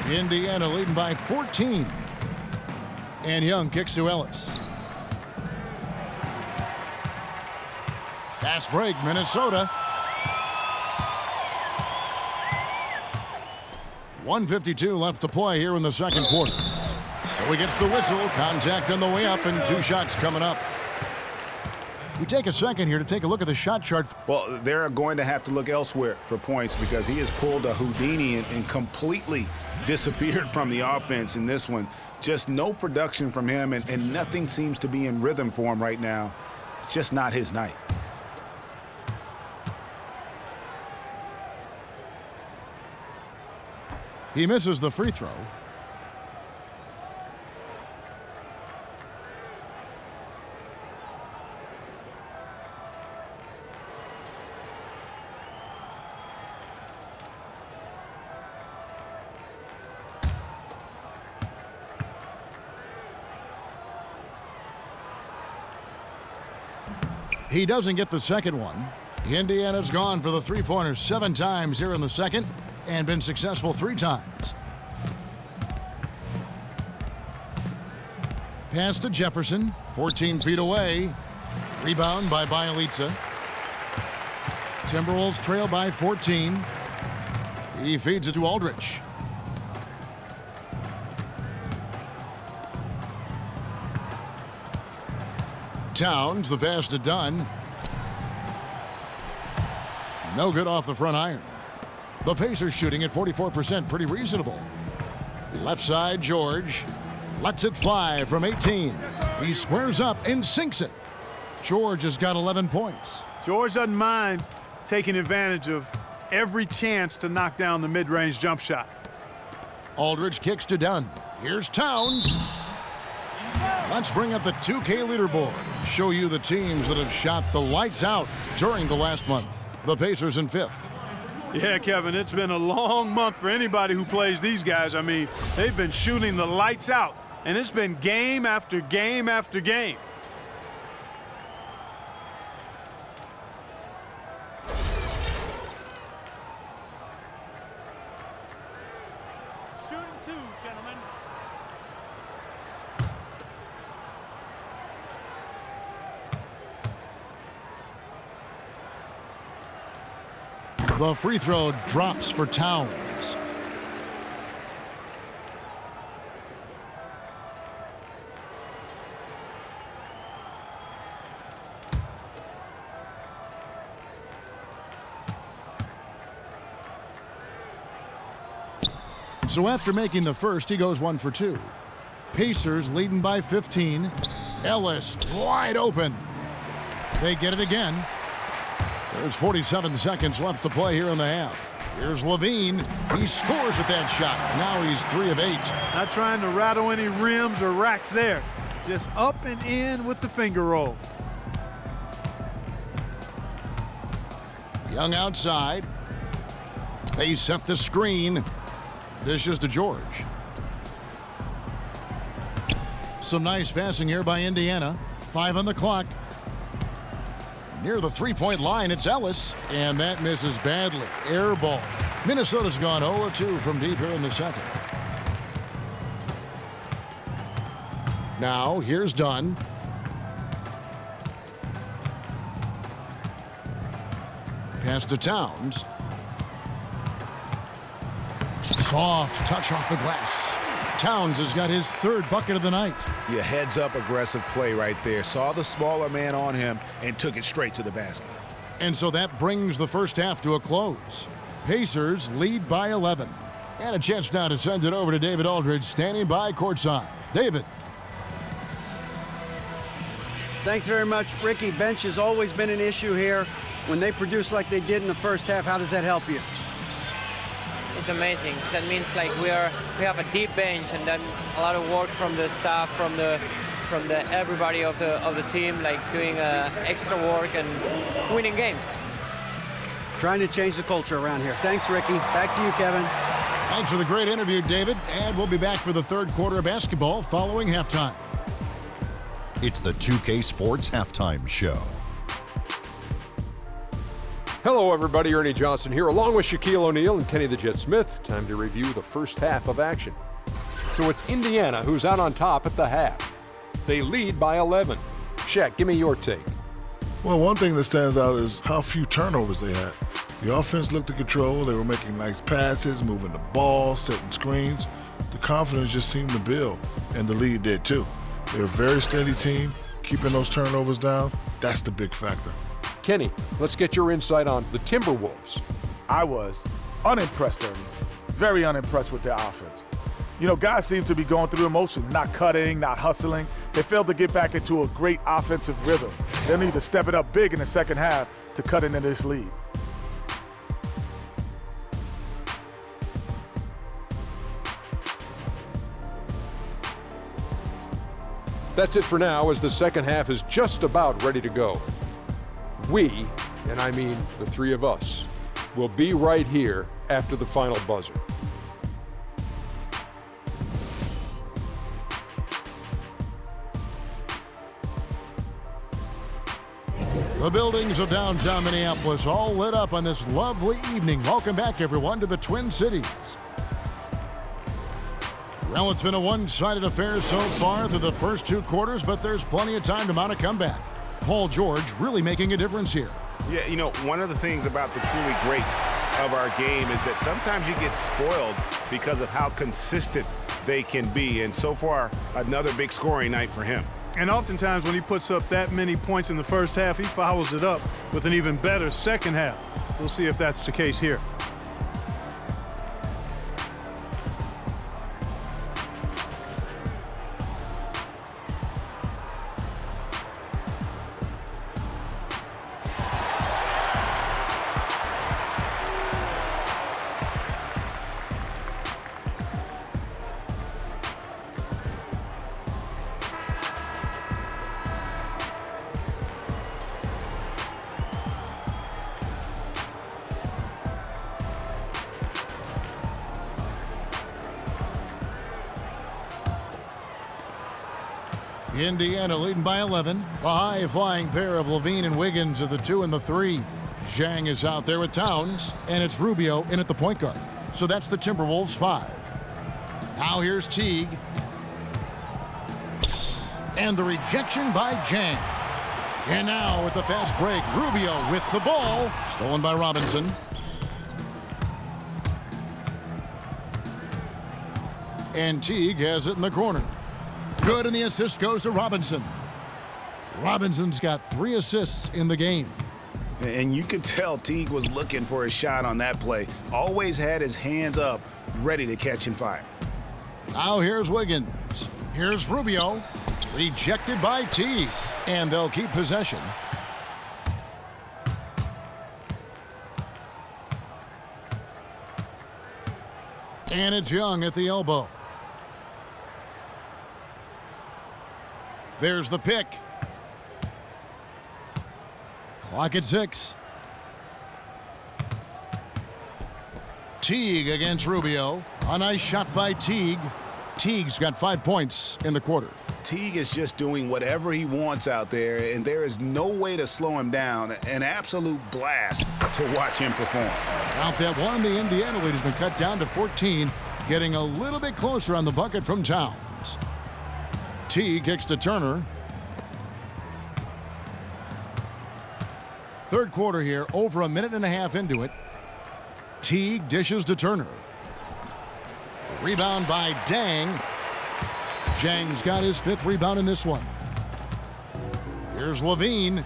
Indiana leading by 14. And Young kicks to Ellis. Fast break, Minnesota. 1:52 left to play here in the second quarter. So he gets the whistle. Contact on the way up and 2 shots coming up. We take a second here to take a look at the shot chart. Well, they're going to have to look elsewhere for points because he has pulled a Houdini and completely disappeared from the offense in this one. Just no production from him, and nothing seems to be in rhythm for him right now. It's just not his night. He misses the free throw. He doesn't get the second one. Indiana's gone for the three-pointers 7 times here in the second and been successful 3 times. Pass to Jefferson, 14 feet away. Rebound by Bialica. Timberwolves trail by 14. He feeds it to Aldridge. Towns, the pass to Dunn. No good off the front iron. The Pacers shooting at 44%, pretty reasonable. Left side, George. Lets it fly from 18. He squares up and sinks it. George has got 11 points. George doesn't mind taking advantage of every chance to knock down the mid-range jump shot. Aldridge kicks to Dunn. Here's Towns. Let's bring up the 2K leaderboard. Show you the teams that have shot the lights out during the last month. The Pacers in 5th. Yeah, Kevin, it's been a long month for anybody who plays these guys. I mean, they've been shooting the lights out, and it's been game after game after game. Shooting 2, gentlemen. The free throw drops for Towns. So after making the first, he goes 1 for 2. Pacers leading by 15. Ellis wide open. They get it again. There's 47 seconds left to play here in the half. Here's Levine. He scores at that shot. Now he's 3 of 8. Not trying to rattle any rims or racks there. Just up and in with the finger roll. Young outside. They set the screen. Dishes to George. Some nice passing here by Indiana. 5 on the clock. Near the three-point line, it's Ellis, and that misses badly. Air ball. Minnesota's gone 0-2 from deep here in the second. Now, here's Dunn. Pass to Towns. Soft touch off the glass. Towns has got his 3rd bucket of the night. Yeah, heads-up aggressive play right there. Saw the smaller man on him and took it straight to the basket. And so that brings the first half to a close. Pacers lead by 11. And a chance now to send it over to David Aldridge, standing by courtside. David. Thanks very much, Ricky. Bench has always been an issue here. When they produce like they did in the first half, how does that help you? It's amazing. That means like we have a deep bench, and then a lot of work from the staff, from the everybody of the team, like doing extra work and winning games. Trying to change the culture around here. Thanks, Ricky. Back to you, Kevin. Thanks for the great interview, David. And we'll be back for the 3rd quarter of basketball following halftime. It's the 2K Sports Halftime Show. Hello, everybody. Ernie Johnson here, along with Shaquille O'Neal and Kenny the Jet Smith. Time to review the first half of action. So it's Indiana who's out on top at the half. They lead by 11. Shaq, give me your take. Well, one thing that stands out is how few turnovers they had. The offense looked in control. They were making nice passes, moving the ball, setting screens. The confidence just seemed to build, and the lead did too. They're a very steady team, keeping those turnovers down. That's the big factor. Kenny, let's get your insight on the Timberwolves. I was unimpressed, Ernie. Very unimpressed with their offense. You know, guys seem to be going through the motions, not cutting, not hustling. They failed to get back into a great offensive rhythm. They'll need to step it up big in the second half to cut into this lead. That's it for now, as the second half is just about ready to go. We, and I mean the 3 of us, will be right here after the final buzzer. The buildings of downtown Minneapolis all lit up on this lovely evening. Welcome back, everyone, to the Twin Cities. Well, it's been a one-sided affair so far through the first 2 quarters, but there's plenty of time to mount a comeback. Paul George really making a difference here. Yeah, you know, one of the things about the truly greats of our game is that sometimes you get spoiled because of how consistent they can be. And so far, another big scoring night for him. And oftentimes when he puts up that many points in the first half, he follows it up with an even better second half. We'll see if that's the case here. Indiana leading by 11. A high-flying pair of Levine and Wiggins are the 2 and the 3. Zhang is out there with Towns, and it's Rubio in at the point guard. So that's the Timberwolves 5. Now here's Teague. And the rejection by Zhang. And now with the fast break, Rubio with the ball. Stolen by Robinson. And Teague has it in the corner. Good, and the assist goes to Robinson. Robinson's got 3 assists in the game. And you could tell Teague was looking for a shot on that play. Always had his hands up, ready to catch and fire. Now here's Wiggins. Here's Rubio. Rejected by Teague. And they'll keep possession. And it's Young at the elbow. There's the pick. Clock at 6. Teague against Rubio. A nice shot by Teague. Teague's got 5 points in the quarter. Teague is just doing whatever he wants out there, and there is no way to slow him down. An absolute blast to watch him perform. Out that one, the Indiana lead has been cut down to 14, getting a little bit closer on the bucket from Towns. Teague kicks to Turner. Third quarter here, over a minute and a half into it. Teague dishes to Turner. Rebound by Dang. Zhang's got his 5th rebound in this one. Here's Levine,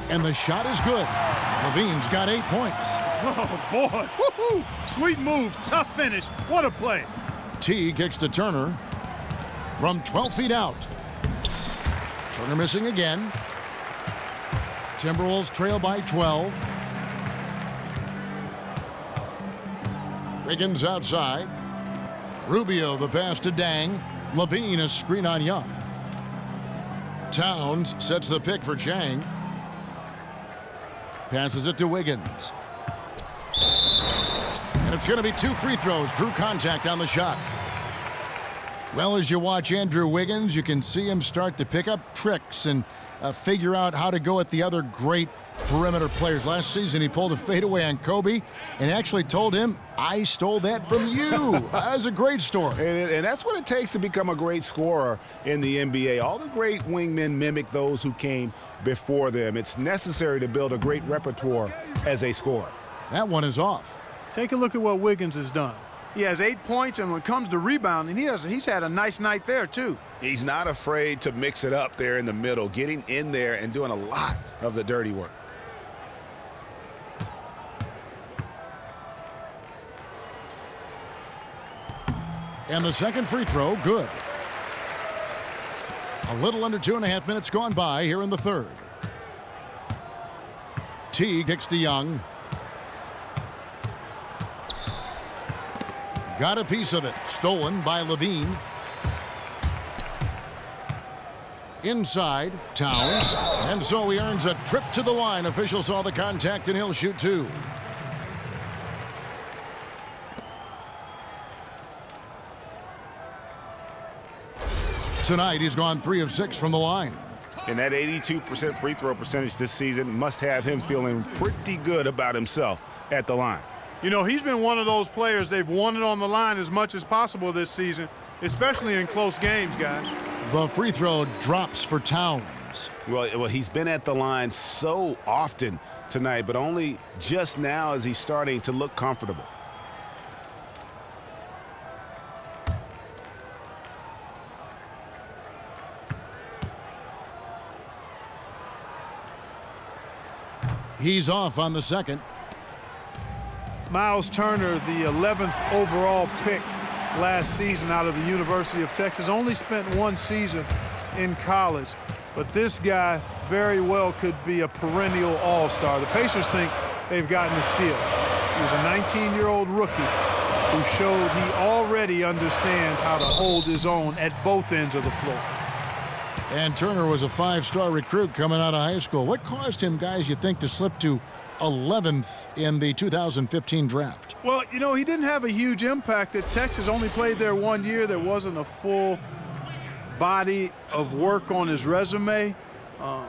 and the shot is good. Levine's got 8 points. Oh, boy. Woo-hoo. Sweet move. Tough finish. What a play. Teague kicks to Turner from 12 feet out. Turner missing again. Timberwolves trail by 12. Wiggins outside. Rubio the pass to Dang. Levine a screen on Young. Towns sets the pick for Zhang. Passes it to Wiggins. And it's going to be 2 free throws. Drew contact on the shot. Well, as you watch Andrew Wiggins, you can see him start to pick up tricks and figure out how to go at the other great perimeter players. Last season, he pulled a fadeaway on Kobe and actually told him, I stole that from you. That was a great story. And that's what it takes to become a great scorer in the NBA. All the great wingmen mimic those who came before them. It's necessary to build a great repertoire as a scorer. That one is off. Take a look at what Wiggins has done. He has 8 points, and when it comes to rebounding, he's had a nice night there, too. He's not afraid to mix it up there in the middle, getting in there and doing a lot of the dirty work. And the second free throw, good. A little under 2.5 minutes gone by here in the third. Teague kicks to Young. Got a piece of it. Stolen by Levine. Inside, Towns. And so he earns a trip to the line. Officials saw the contact, and he'll shoot 2. Tonight, he's gone 3 of 6 from the line. And that 82% free throw percentage this season must have him feeling pretty good about himself at the line. You know, he's been one of those players they've wanted on the line as much as possible this season, especially in close games, guys. The free throw drops for Towns. Well, he's been at the line so often tonight, but only just now is he starting to look comfortable. He's off on the second. Miles Turner, the 11th overall pick last season out of the University of Texas, only spent 1 season in college. But this guy very well could be a perennial all-star. The Pacers think they've gotten a steal. He was a 19-year-old rookie who showed he already understands how to hold his own at both ends of the floor. And Turner was a 5-star recruit coming out of high school. What caused him, guys, you think, to slip to 11th in the 2015 draft? Well, you know, he didn't have a huge impact at Texas. Only played there 1 year. There wasn't a full body of work on his resume.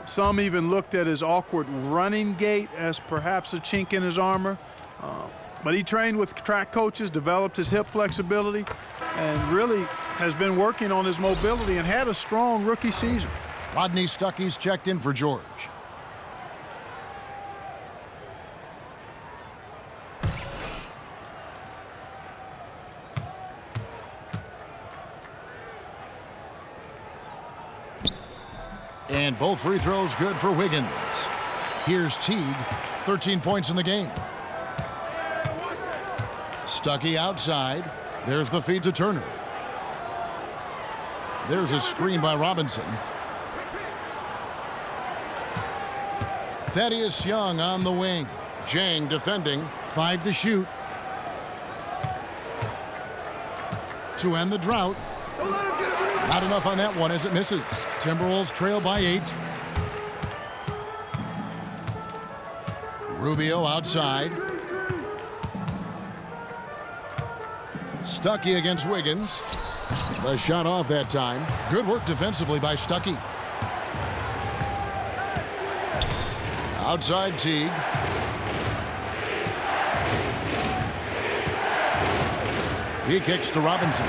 Some even looked at his awkward running gait as perhaps a chink in his armor. But he trained with track coaches, developed his hip flexibility, and really has been working on his mobility and had a strong rookie season. Rodney Stuckey's checked in for George. And both free throws good for Wiggins. Here's Teague, 13 points in the game. Stuckey outside. There's the feed to Turner. There's a screen by Robinson. Thaddeus Young on the wing. Zhang defending. 5 to shoot. to end the drought. Not enough on that one as it misses. Timberwolves trail by 8. Rubio outside. Stuckey against Wiggins. The shot off that time. Good work defensively by Stuckey. Outside Teague. He kicks to Robinson.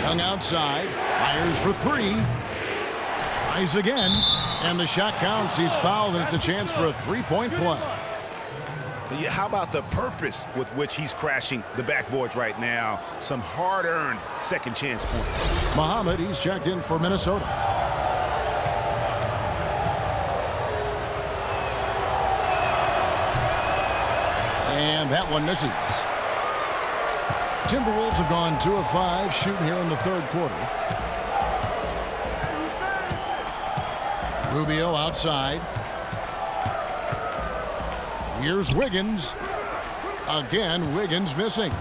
Young outside. Fires for 3. Tries again. And the shot counts. He's fouled, and it's a chance for a 3-point play. Yeah, how about the purpose with which he's crashing the backboards right now? Some hard-earned second chance points. Muhammad, he's checked in for Minnesota. And that one misses. Timberwolves have gone 2 of 5 shooting here in the third quarter. Rubio outside. Here's Wiggins. Again, Wiggins missing.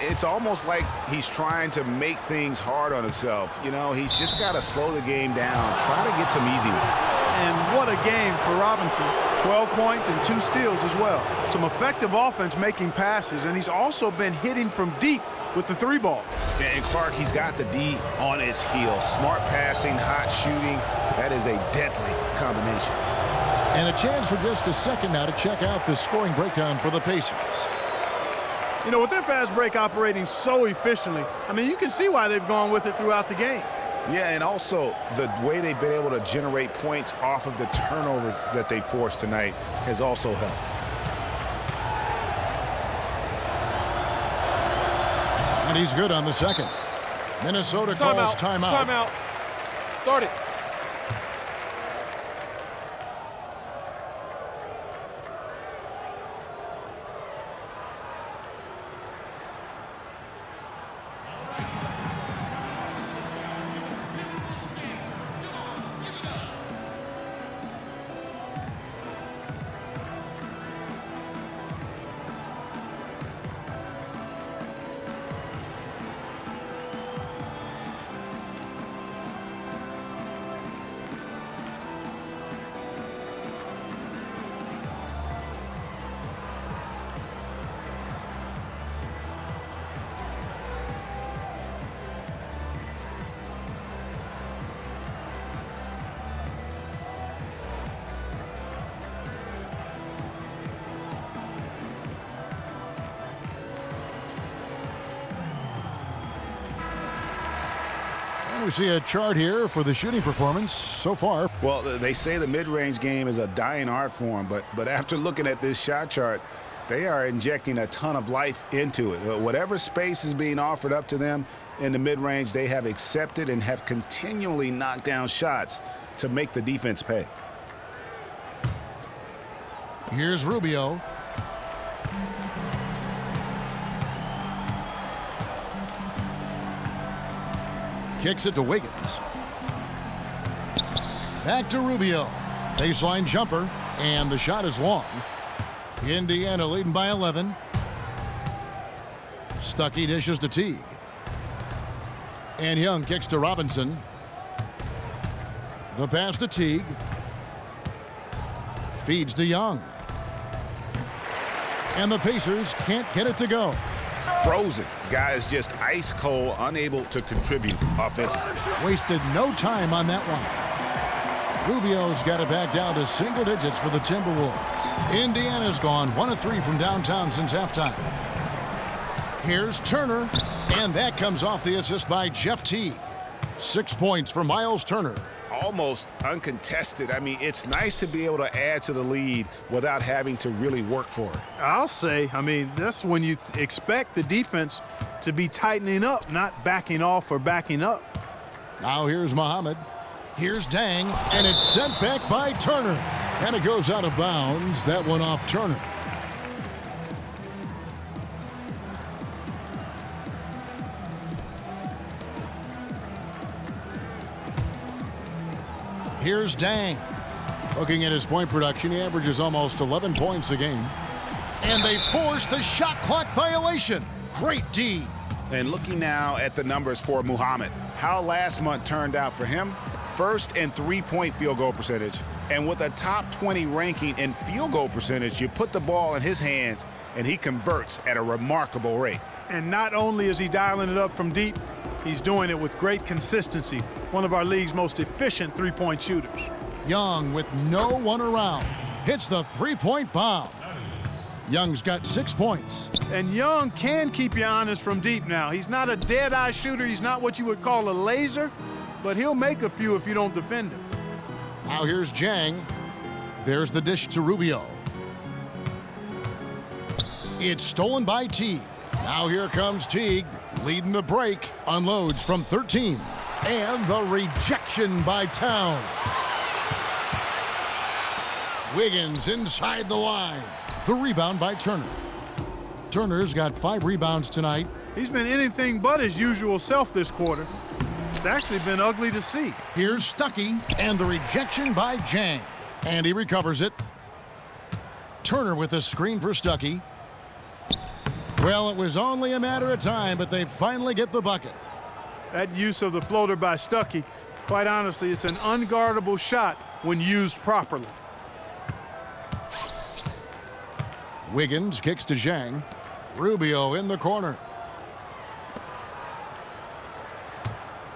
It's almost like he's trying to make things hard on himself. You know, he's just got to slow the game down, try to get some easy ones. And what a game for Robinson. 12 points and 2 steals as well. Some effective offense making passes, and he's also been hitting from deep with the 3-ball. And Clark, he's got the D on its heels. Smart passing, hot shooting. That is a deadly combination. And a chance for just a second now to check out the scoring breakdown for the Pacers. You know, with their fast break operating so efficiently, I mean, you can see why they've gone with it throughout the game. Yeah, and also the way they've been able to generate points off of the turnovers that they forced tonight has also helped. And he's good on the second. Minnesota calls timeout. Timeout. Start it. We see a chart here for the shooting performance so far. Well, they say the mid-range game is a dying art form, but after looking at this shot chart, they are injecting a ton of life into it. Whatever space is being offered up to them in the mid-range, they have accepted and have continually knocked down shots to make the defense pay. Here's Rubio. Kicks it to Wiggins. Back to Rubio. Baseline jumper, and the shot is long. Indiana leading by 11. Stuckey dishes to Teague. And Young kicks to Robinson. The pass to Teague. Feeds to Young. And the Pacers can't get it to go. Frozen. Guys just ice cold, unable to contribute offensively. Wasted no time on that one. Rubio's got it back down to single digits for the Timberwolves. Indiana's gone 1 of 3 from downtown since halftime. Here's Turner, and that comes off the assist by Jeff Teague. 6 points for Miles Turner. Almost uncontested. I mean, it's nice to be able to add to the lead without having to really work for it. I'll say, I mean, that's when you expect the defense to be tightening up, not backing off or backing up. Now here's Muhammad. Here's Dang, and it's sent back by Turner. And it goes out of bounds. That one off Turner. Here's Dang. Looking at his point production, he averages almost 11 points a game. And they force the shot clock violation. Great D. And looking now at the numbers for Muhammad, how last month turned out for him. First in three-point field goal percentage. And with a top 20 ranking in field goal percentage, you put the ball in his hands and he converts at a remarkable rate. And not only is he dialing it up from deep, he's doing it with great consistency. One of our league's most efficient three-point shooters. Young, with no one around, hits the three-point bomb. Young's got 6 points. And Young can keep you honest from deep now. He's not a dead-eye shooter. He's not what you would call a laser, but he'll make a few if you don't defend him. Now here's Jang. There's the dish to Rubio. It's stolen by Teague. Now here comes Teague, leading the break. Unloads from 13. And the rejection by Towns. Wiggins inside the line. The rebound by Turner. Turner's got 5 rebounds tonight. He's been anything but his usual self this quarter. It's actually been ugly to see. Here's Stuckey, and the rejection by Jang. And he recovers it. Turner with a screen for Stuckey. Well, it was only a matter of time, but they finally get the bucket. That use of the floater by Stuckey, quite honestly, it's an unguardable shot when used properly. Wiggins kicks to Zhang. Rubio in the corner.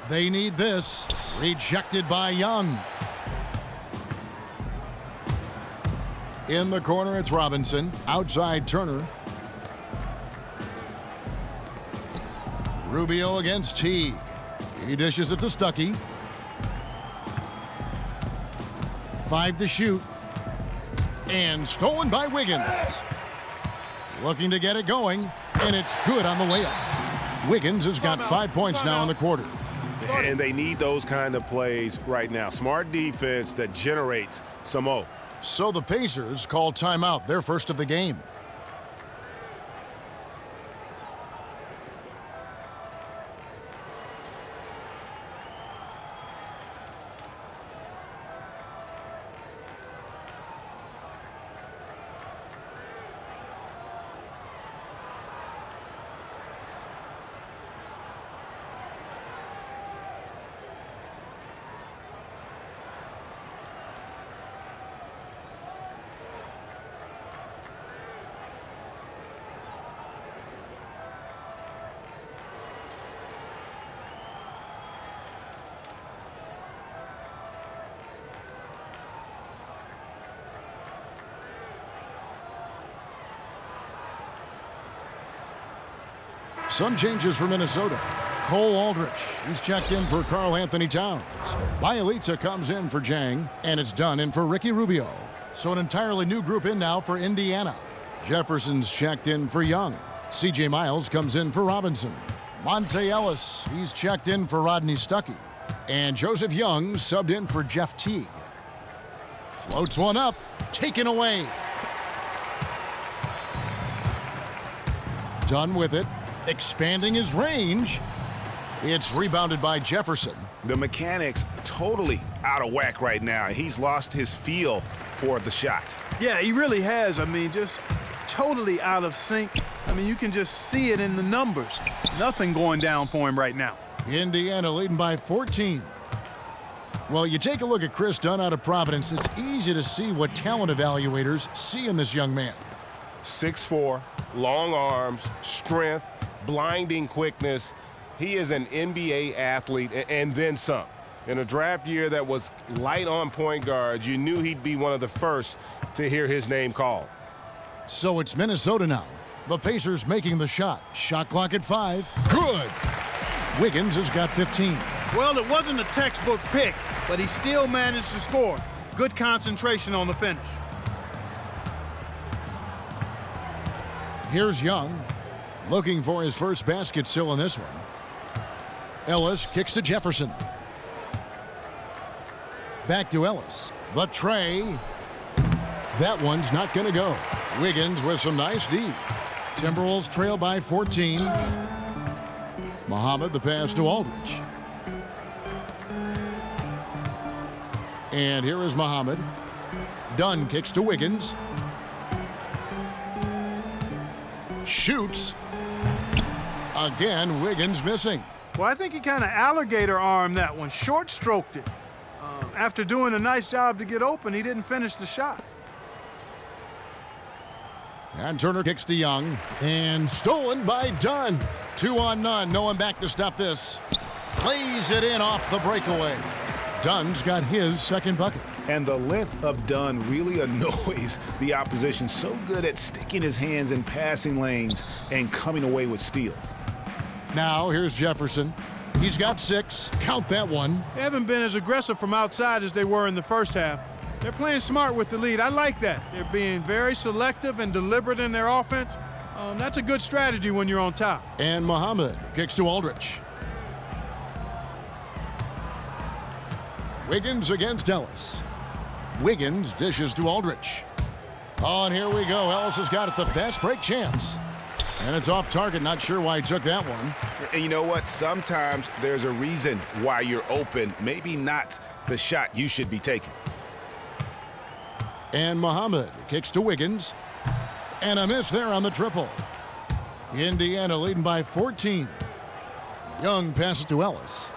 They need this. Rejected by Young. In the corner, it's Robinson. Outside, Turner. Rubio against Teague. He dishes it to Stuckey. 5 to shoot. And stolen by Wiggins. Looking to get it going, and it's good on the way up. Wiggins has got 5 points now in the quarter. And they need those kind of plays right now. Smart defense that generates some O. So the Pacers call timeout, their first of the game. Some changes for Minnesota. Cole Aldrich, he's checked in for Karl Anthony Towns. Bielitsa comes in for Jang, and it's done in for Ricky Rubio. So an entirely new group in now for Indiana. Jefferson's checked in for Young. C.J. Miles comes in for Robinson. Monte Ellis, he's checked in for Rodney Stuckey. And Joseph Young subbed in for Jeff Teague. Floats one up, taken away. Done with it. Expanding his range. It's rebounded by Jefferson. The mechanics totally out of whack right now. He's lost his feel for the shot. Yeah, he really has. I mean, just totally out of sync. I mean, you can just see it in the numbers. Nothing going down for him right now. Indiana leading by 14. Well, you take a look at Chris Dunn out of Providence, it's easy to see what talent evaluators see in this young man. 6'4", long arms, strength, blinding quickness. He is an NBA athlete and then some. In a draft year that was light on point guards, you knew he'd be one of the first to hear his name called. So it's Minnesota now. The Pacers making the shot. Shot clock at 5. Good. Wiggins has got 15. Well, it wasn't a textbook pick, but he still managed to score. Good concentration on the finish. Here's Young, looking for his first basket still in this one. Ellis kicks to Jefferson. Back to Ellis. The tray. That one's not going to go. Wiggins with some nice D. Timberwolves trail by 14. Muhammad the pass to Aldrich. And here is Muhammad. Dunn kicks to Wiggins. Shoots. Again, Wiggins missing. Well, I think he kind of alligator armed that one, short stroked it. After doing a nice job to get open, he didn't finish the shot. And Turner kicks to Young, and stolen by Dunn. 2 on none, no one back to stop this. Plays it in off the breakaway. Dunn's got his second bucket. And the length of Dunn really annoys the opposition. So good at sticking his hands in passing lanes and coming away with steals. Now here's Jefferson. He's got 6. Count that one. They haven't been as aggressive from outside as they were in the first half. They're playing smart with the lead. I like that. They're being very selective and deliberate in their offense. That's a good strategy when you're on top. And Muhammad kicks to Aldridge. Wiggins against Ellis. Wiggins dishes to Aldridge. Oh, and here we go. Ellis has got it, the fast break chance. And it's off target. Not sure why he took that one. And you know what? Sometimes there's a reason why you're open. Maybe not the shot you should be taking. And Muhammad kicks to Wiggins. And a miss there on the triple. Indiana leading by 14. Young passes to Ellis.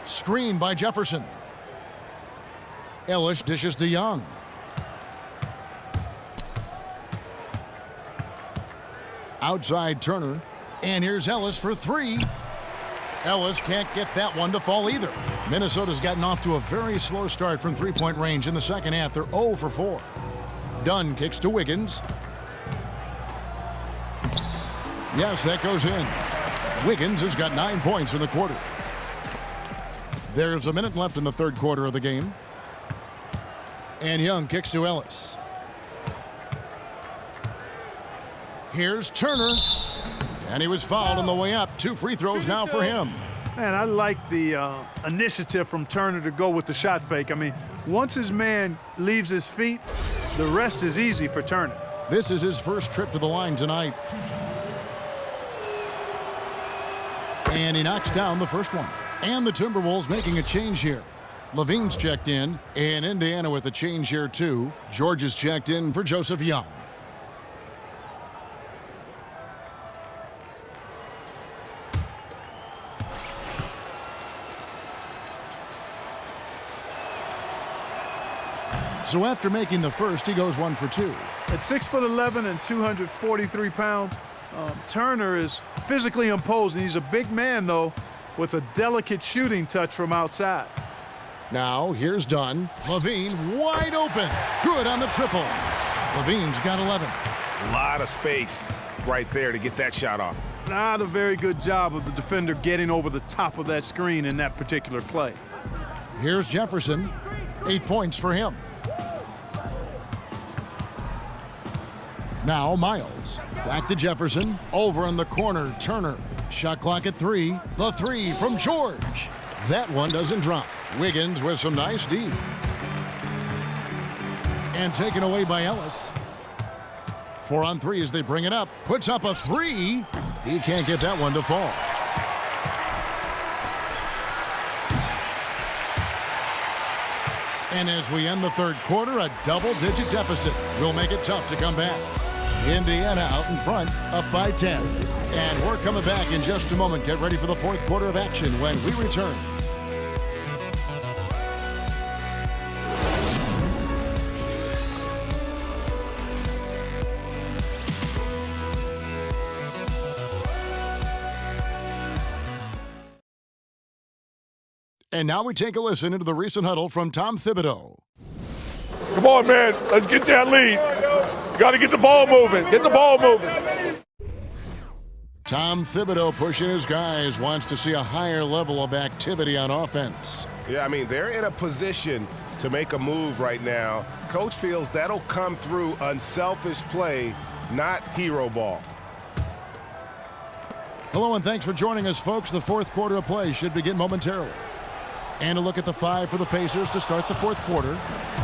Screen by Jefferson. Ellis dishes to Young. Outside Turner. And here's Ellis for 3. Ellis can't get that one to fall either. Minnesota's gotten off to a very slow start from three-point range in the second half. They're 0 for 4. Dunn kicks to Wiggins. Yes, that goes in. Wiggins has got 9 points in the quarter. There's a minute left in the third quarter of the game. And Young kicks to Ellis. Here's Turner. And he was fouled on the way up. 2 free throws now for him. Man, I like the initiative from Turner to go with the shot fake. I mean, once his man leaves his feet, the rest is easy for Turner. This is his first trip to the line tonight. And he knocks down the first one. And the Timberwolves making a change here. Levine's checked in, and Indiana with a change here too. George is checked in for Joseph Young. So after making the first, he goes 1 for 2. At 6'11" and 243 pounds, Turner is physically imposing. He's a big man, though, with a delicate shooting touch from outside. Now here's Dunn. Levine wide open. Good on the triple. Levine's got 11. A lot of space right there to get that shot off. Not a very good job of the defender getting over the top of that screen in that particular play. Here's Jefferson. 8 points for him. Now Miles. Back to Jefferson. Over in the corner, Turner. Shot clock at 3. The 3 from George. That one doesn't drop. Wiggins with some nice D. And taken away by Ellis. 4 on 3 as they bring it up. Puts up a 3. He can't get that one to fall. And as we end the third quarter, a double-digit deficit will make it tough to come back. Indiana out in front, up by 10. And we're coming back in just a moment. Get ready for the fourth quarter of action when we return. And now we take a listen into the recent huddle from Tom Thibodeau. Come on, man. Let's get that lead. Got to get the ball moving. Get the ball moving. Tom Thibodeau pushing his guys, wants to see a higher level of activity on offense. Yeah, I mean, they're in a position to make a move right now. Coach feels that'll come through unselfish play, not hero ball. Hello and thanks for joining us, folks. The fourth quarter of play should begin momentarily. And a look at the 5 for the Pacers to start the fourth quarter.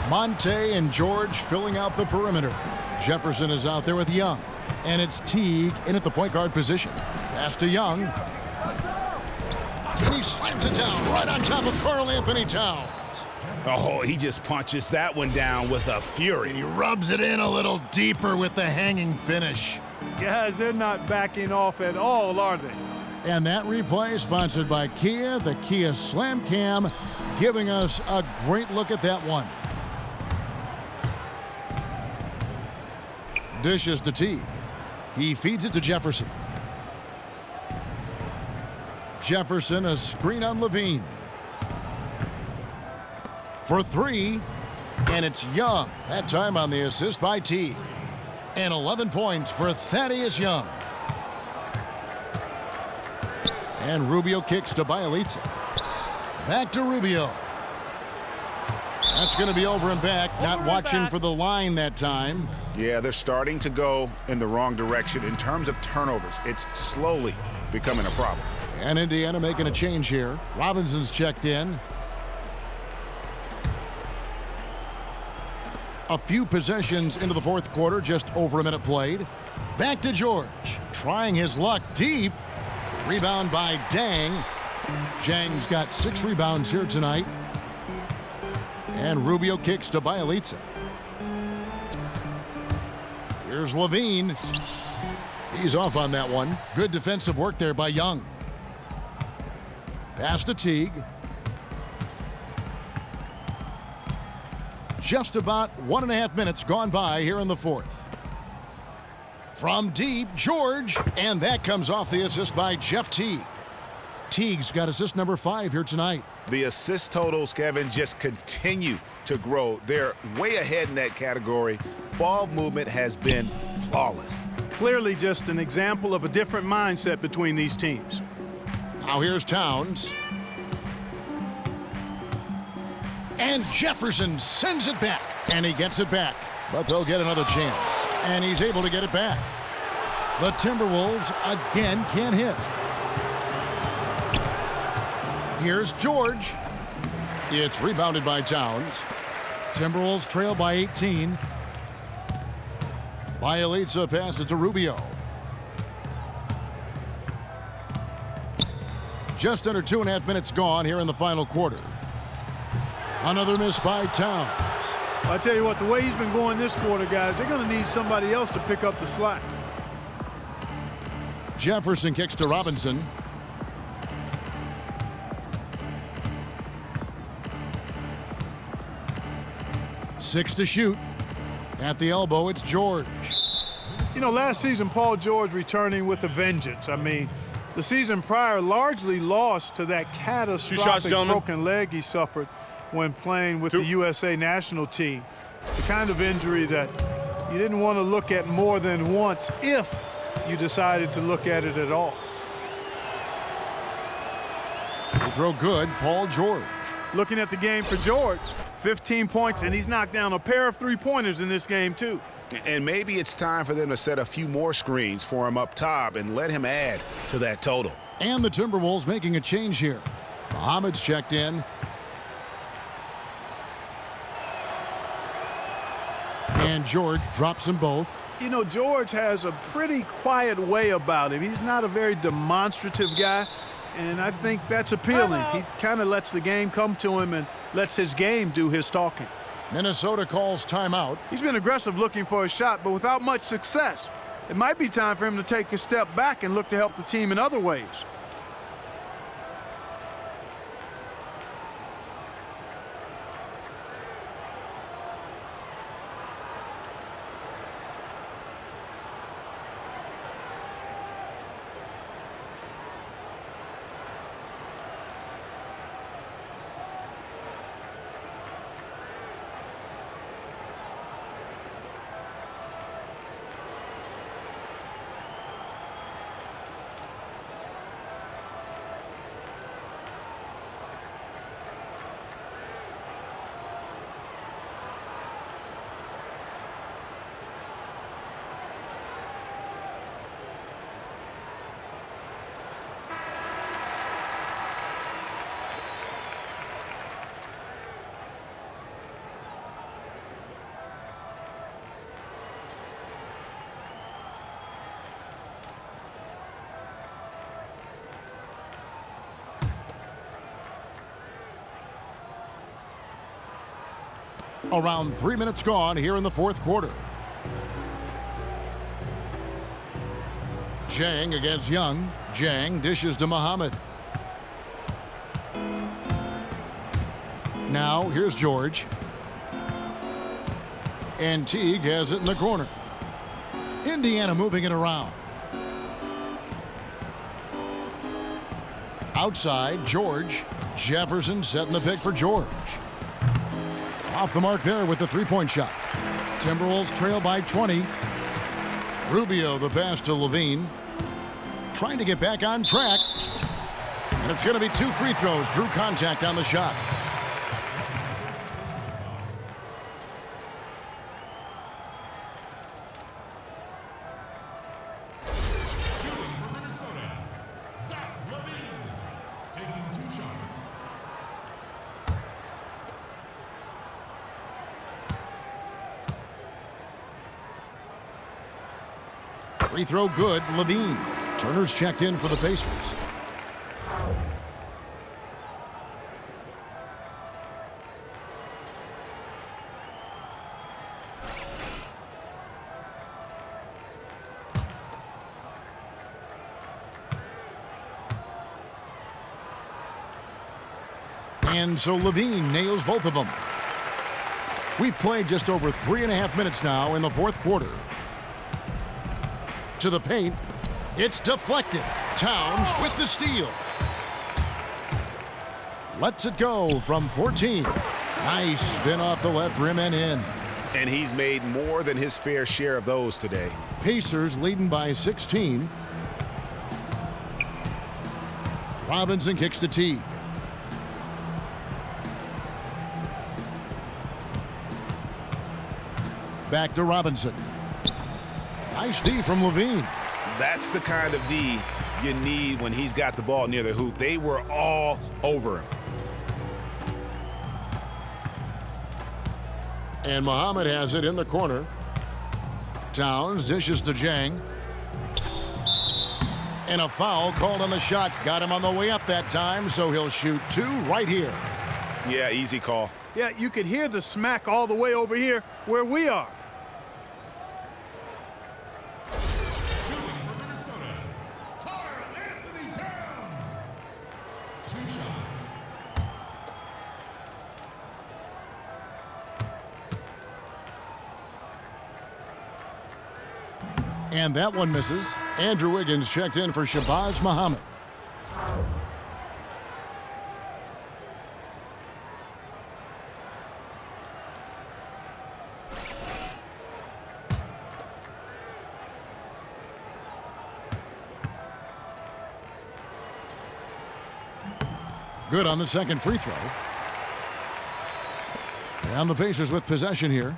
Monte and George filling out the perimeter. Jefferson is out there with Young. And it's Teague in at the point guard position. Pass to Young. And he slams it down right on top of Karl Anthony Towns. Oh, he just punches that one down with a fury. And he rubs it in a little deeper with the hanging finish. Guys, they're not backing off at all, are they? And that replay sponsored by Kia, the Kia Slam Cam, giving us a great look at that one. Dishes to Teague. He feeds it to Jefferson. Jefferson, a screen on Levine. For three, and it's Young. That time on the assist by Teague. And 11 points for Thaddeus Young. And Rubio kicks to Bielitsa. Back to Rubio. That's going to be over and back. Not watching for the line that time. Yeah, they're starting to go in the wrong direction in terms of turnovers. It's slowly becoming a problem. And Indiana making a change here. Robinson's checked in. A few possessions into the fourth quarter, just over a minute played. Back to George, trying his luck deep. Rebound by Dang. Jang's got 6 rebounds here tonight. And Rubio kicks to Bielitsa. Here's Levine. He's off on that one. Good defensive work there by Young. Pass to Teague. Just about 1.5 minutes gone by here in the fourth. From deep, George, and that comes off the assist by Jeff Teague. Teague's got assist number 5 here tonight. The assist totals, Kevin, just continue to grow. They're way ahead in that category. Ball movement has been flawless. Clearly just an example of a different mindset between these teams. Now here's Towns. And Jefferson sends it back. And he gets it back. But they'll get another chance. And he's able to get it back. The Timberwolves again can't hit. Here's George. It's rebounded by Towns. Timberwolves trail by 18. Bielitsa passes to Rubio. Just under 2.5 minutes gone here in the final quarter. Another miss by Towns. I tell you what, the way he's been going this quarter, guys, they're going to need somebody else to pick up the slack. Jefferson kicks to Robinson. Six to shoot. At the elbow, it's George. You know, last season, Paul George returning with a vengeance. I mean, the season prior largely lost to that catastrophic broken leg he suffered when playing with the USA national team. The kind of injury that you didn't want to look at more than once if you decided to look at it at all. They throw good, Paul George. Looking at the game for George, 15 points, and he's knocked down a pair of three-pointers in this game, too. And maybe it's time for them to set a few more screens for him up top and let him add to that total. And the Timberwolves making a change here. Muhammad's checked in. And George drops them both. You know, George has a pretty quiet way about him. He's not a very demonstrative guy, and I think that's appealing. He kind of lets the game come to him and lets his game do his talking. Minnesota calls timeout. He's been aggressive looking for a shot, but without much success. It might be time for him to take a step back and look to help the team in other ways. Around 3 minutes gone here in the fourth quarter. Jang against Young. Jang dishes to Muhammad. Now, here's George. And Teague has it in the corner. Indiana moving it around. Outside, George. Jefferson setting the pick for George. Off the mark there with the three-point shot. Timberwolves trail by 20. Rubio the pass to Levine. Trying to get back on track. And it's going to be 2 free throws. Drew contact on the shot. Free throw good, Levine. Turner's checked in for the Pacers. And so Levine nails both of them. We've played just over 3.5 minutes now in the fourth quarter. To the paint. It's deflected. Towns with the steal. Lets it go from 14. Nice spin off the left rim and in. And he's made more than his fair share of those today. Pacers leading by 16. Robinson kicks to Teague. Back to Robinson. Nice D from Levine. That's the kind of D you need when he's got the ball near the hoop. They were all over him. And Muhammad has it in the corner. Towns dishes to Jang. And a foul called on the shot. Got him on the way up that time, so he'll shoot 2 right here. Yeah, easy call. Yeah, you could hear the smack all the way over here where we are. And that one misses. Andrew Wiggins checked in for Shabazz Muhammad. Good on the second free throw. And the Pacers with possession here.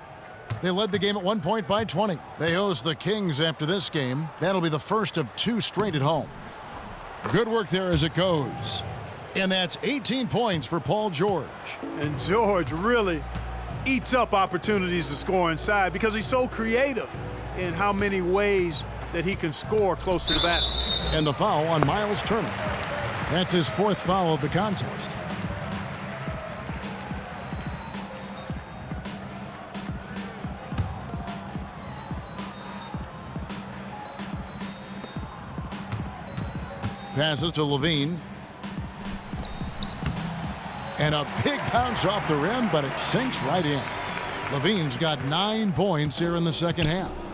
They led the game at 1 point by 20. They host the Kings after this game. That'll be the first of 2 straight at home. Good work there as it goes. And that's 18 points for Paul George. And George really eats up opportunities to score inside because he's so creative in how many ways that he can score close to the basket. And the foul on Miles Turner. That's his 4th foul of the contest. Passes to Levine. And a big bounce off the rim, but it sinks right in. Levine's got 9 points here in the second half.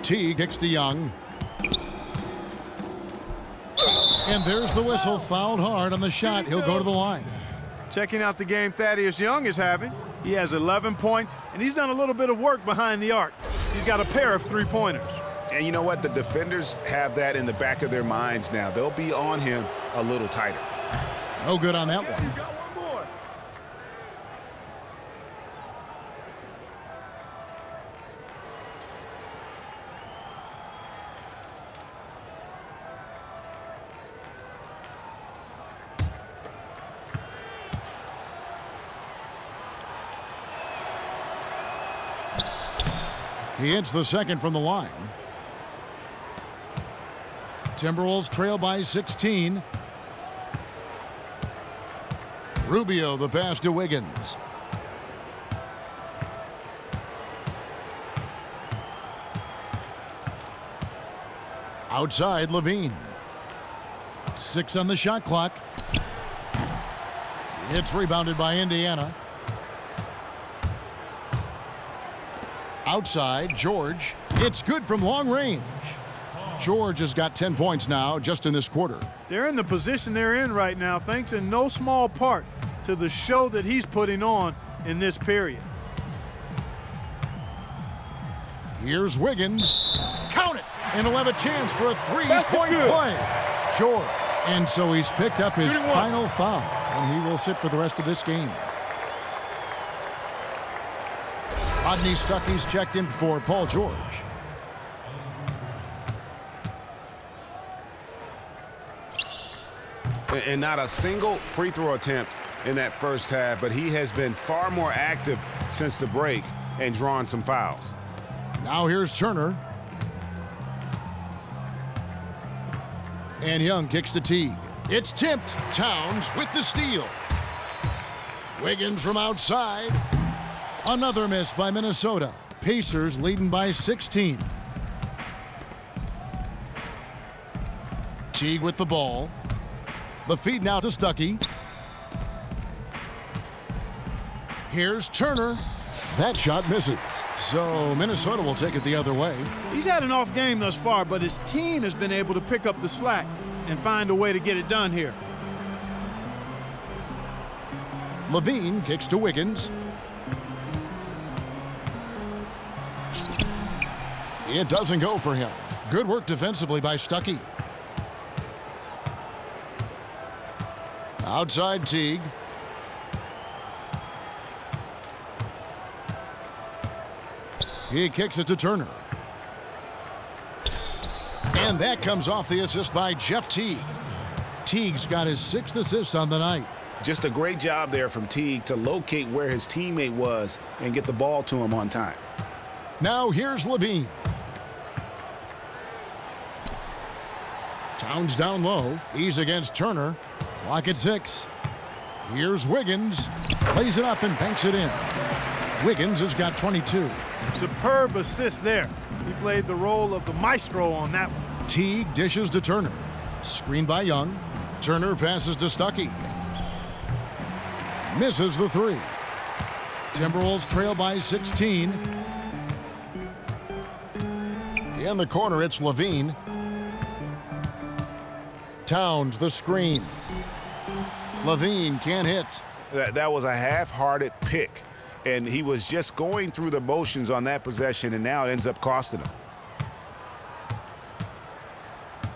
Teague kicks to Young. And there's the whistle, fouled hard on the shot. He'll go to the line. Checking out the game Thaddeus Young is having. He has 11 points, and he's done a little bit of work behind the arc. He's got a pair of 3-pointers. And you know what? The defenders have that in the back of their minds now. They'll be on him a little tighter. No good on that one. He hits the second from the line. Timberwolves trail by 16. Rubio the pass to Wiggins. Outside, Levine. 6 on the shot clock. It's rebounded by Indiana. Outside, George. It's good from long range. George has got 10 points now just in this quarter. They're in the position they're in right now thanks in no small part to the show that he's putting on in this period. Here's Wiggins. Count it! And he'll have a chance for a three-point play. George. And so he's picked up his final foul, and he will sit for the rest of this game. Rodney Stuckey's checked in for Paul George. And not a single free throw attempt in that first half, but he has been far more active since the break and drawn some fouls. Now here's Turner. And Young kicks to Teague. It's tipped. Towns with the steal. Wiggins from outside. Another miss by Minnesota. Pacers leading by 16. Teague with the ball. The feed now to Stuckey. Here's Turner. That shot misses. So Minnesota will take it the other way. He's had an off game thus far, but his team has been able to pick up the slack and find a way to get it done here. Levine kicks to Wiggins. It doesn't go for him. Good work defensively by Stuckey. Outside Teague. He kicks it to Turner. And that comes off the assist by Jeff Teague. Teague's got his 6th assist on the night. Just a great job there from Teague to locate where his teammate was and get the ball to him on time. Now here's Levine. Towns down low. He's against Turner. Clock at 6. Here's Wiggins. Plays it up and banks it in. Wiggins has got 22. Superb assist there. He played the role of the maestro on that one. Teague dishes to Turner. Screened by Young. Turner passes to Stuckey. Misses the 3. Timberwolves trail by 16. In the corner, it's Levine. Towns the screen. Levine can't hit. That was a half-hearted pick, and he was just going through the motions on that possession, and now it ends up costing him.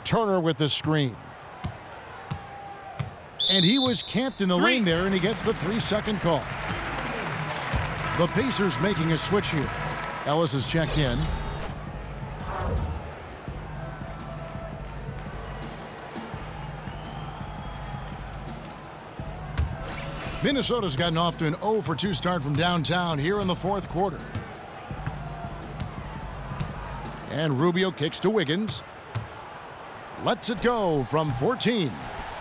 Turner with the screen. And he was camped in the lane there, and he gets the 3-second call. The Pacers making a switch here. Ellis is checked in. Minnesota's gotten off to an 0-for-2 start from downtown here in the 4th quarter. And Rubio kicks to Wiggins. Lets it go from 14.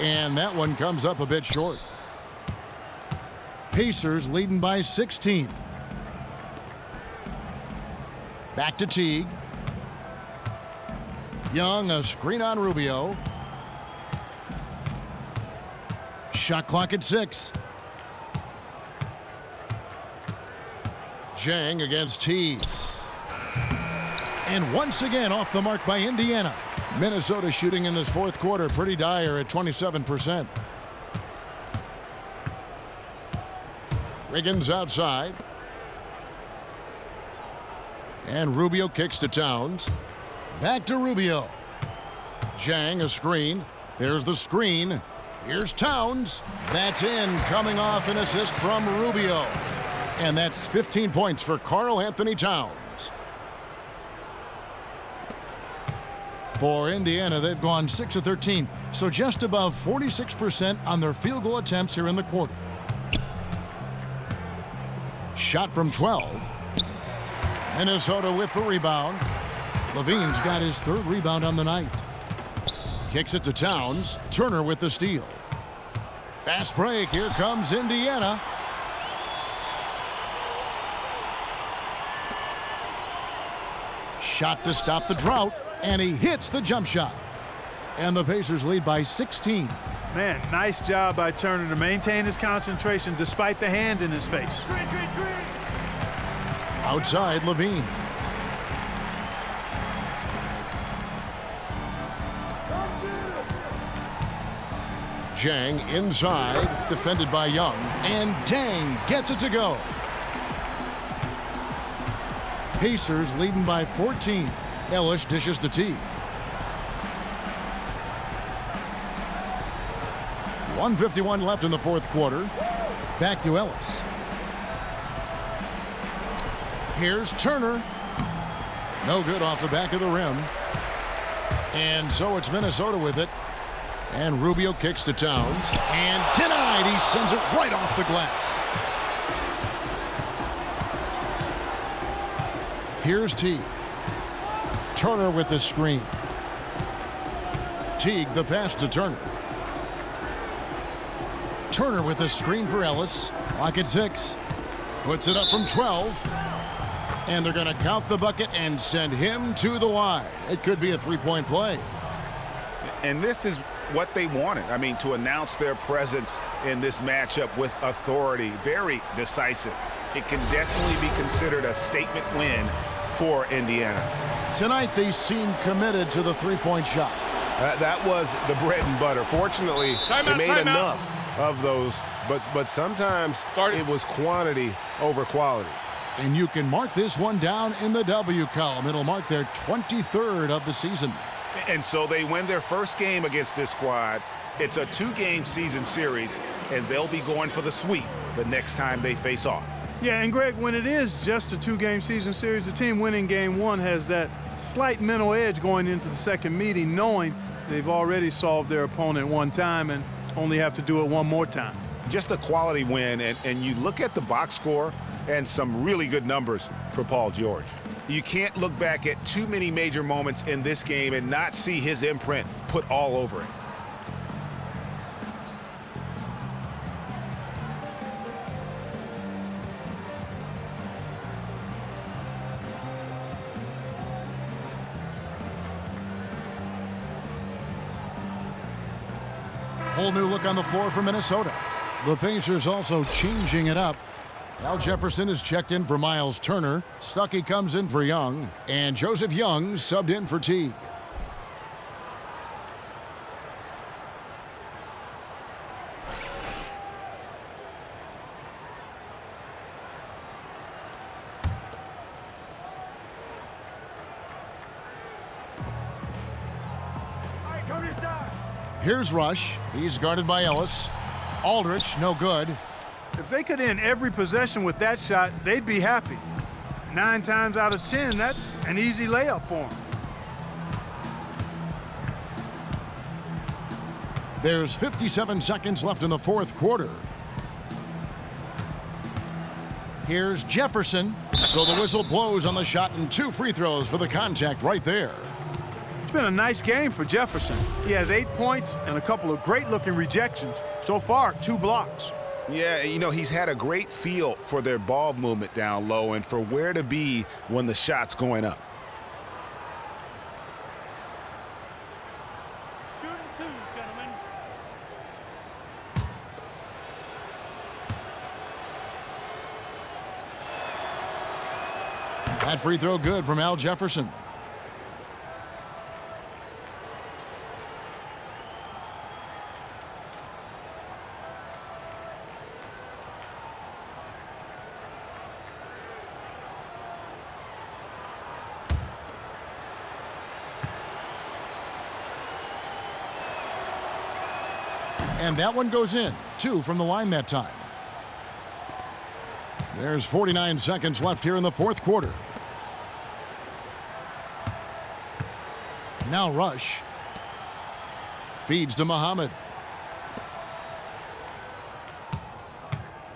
And that one comes up a bit short. Pacers leading by 16. Back to Teague. Young, a screen on Rubio. Shot clock at 6. Jang against Teague. And once again off the mark by Indiana. Minnesota shooting in this 4th quarter pretty dire at 27%. Wiggins outside. And Rubio kicks to Towns. Back to Rubio. Jang a screen. There's the screen. Here's Towns. That's in, coming off an assist from Rubio. And that's 15 points for Karl Anthony Towns. For Indiana, they've gone 6 of 13, so just above 46% on their field goal attempts here in the quarter. Shot from 12. Minnesota with the rebound. Levine's got his 3rd rebound on the night. Kicks it to Towns. Turner with the steal. Fast break. Here comes Indiana. shot to stop the drought, and he hits the jump shot. And the Pacers lead by 16. Man, nice job by Turner to maintain his concentration despite the hand in his face. Outside, Levine. Jang inside, defended by Young, and Dang gets it to go. Pacers leading by 14. Ellis dishes to T. 1:51 left in the fourth quarter. Back to Ellis. Here's Turner. No good off the back of the rim. And so it's Minnesota with it. And Rubio kicks to Towns. And denied. He sends it right off the glass. Here's Teague. Turner with the screen. Teague the pass to Turner. Turner with the screen for Ellis. Clock at 6. Puts it up from 12. And they're going to count the bucket and send him to the line. It could be a three-point play. And this is what they wanted. I mean, to announce their presence in this matchup with authority. Very decisive. It can definitely be considered a statement win for Indiana. Tonight, they seem committed to the three-point shot. That was the bread and butter. Fortunately, they made enough of those, but sometimes it was quantity over quality. And you can mark this one down in the W column. It'll mark their 23rd of the season. And so they win their first game against this squad. It's a 2-game season series, and they'll be going for the sweep the next time they face off. Yeah, and Greg, when it is just a 2-game season series, the team winning game 1 has that slight mental edge going into the second meeting, knowing they've already solved their opponent one time and only have to do it one more time. Just a quality win, and you look at the box score and some really good numbers for Paul George. You can't look back at too many major moments in this game and not see his imprint put all over it. Whole new look on the floor for Minnesota. The Pacers also changing it up. Al Jefferson is checked in for Miles Turner. Stuckey comes in for Young. And Joseph Young subbed in for Teague. Here's Rush. He's guarded by Ellis. Aldridge, no good. If they could end every possession with that shot, they'd be happy. 9 times out of 10, that's an easy layup for them. There's 57 seconds left in the fourth quarter. Here's Jefferson. So the whistle blows on the shot and 2 free throws for the contact right there. It's been a nice game for Jefferson. He has 8 points and a couple of great-looking rejections. So far, 2 blocks. Yeah, you know, he's had a great feel for their ball movement down low and for where to be when the shot's going up. Shooting 2, gentlemen. That free throw good from Al Jefferson. And that one goes in. 2 from the line that time. There's 49 seconds left here in the fourth quarter. Now Rush. Feeds to Muhammad.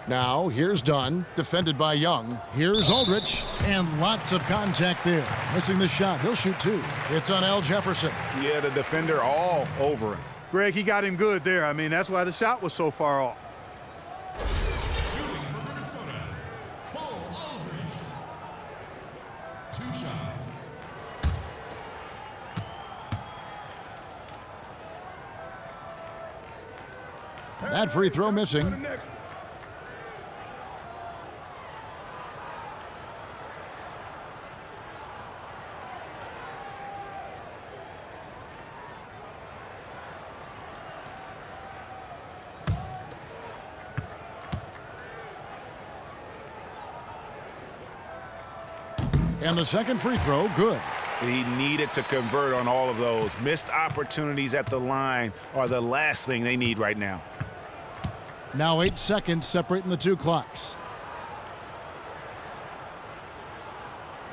Now here's Dunn, defended by Young. Here's Aldridge, and lots of contact there. Missing the shot. He'll shoot 2. It's on Al Jefferson. Yeah, the defender all over him. Greg, he got him good there. I mean, that's why the shot was so far off. Shooting for Minnesota, Paul Aldridge. 2 shots. That free throw missing. And the second free throw, good. He needed to convert on all of those. Missed opportunities at the line are the last thing they need right now. Now 8 seconds separating the two clocks.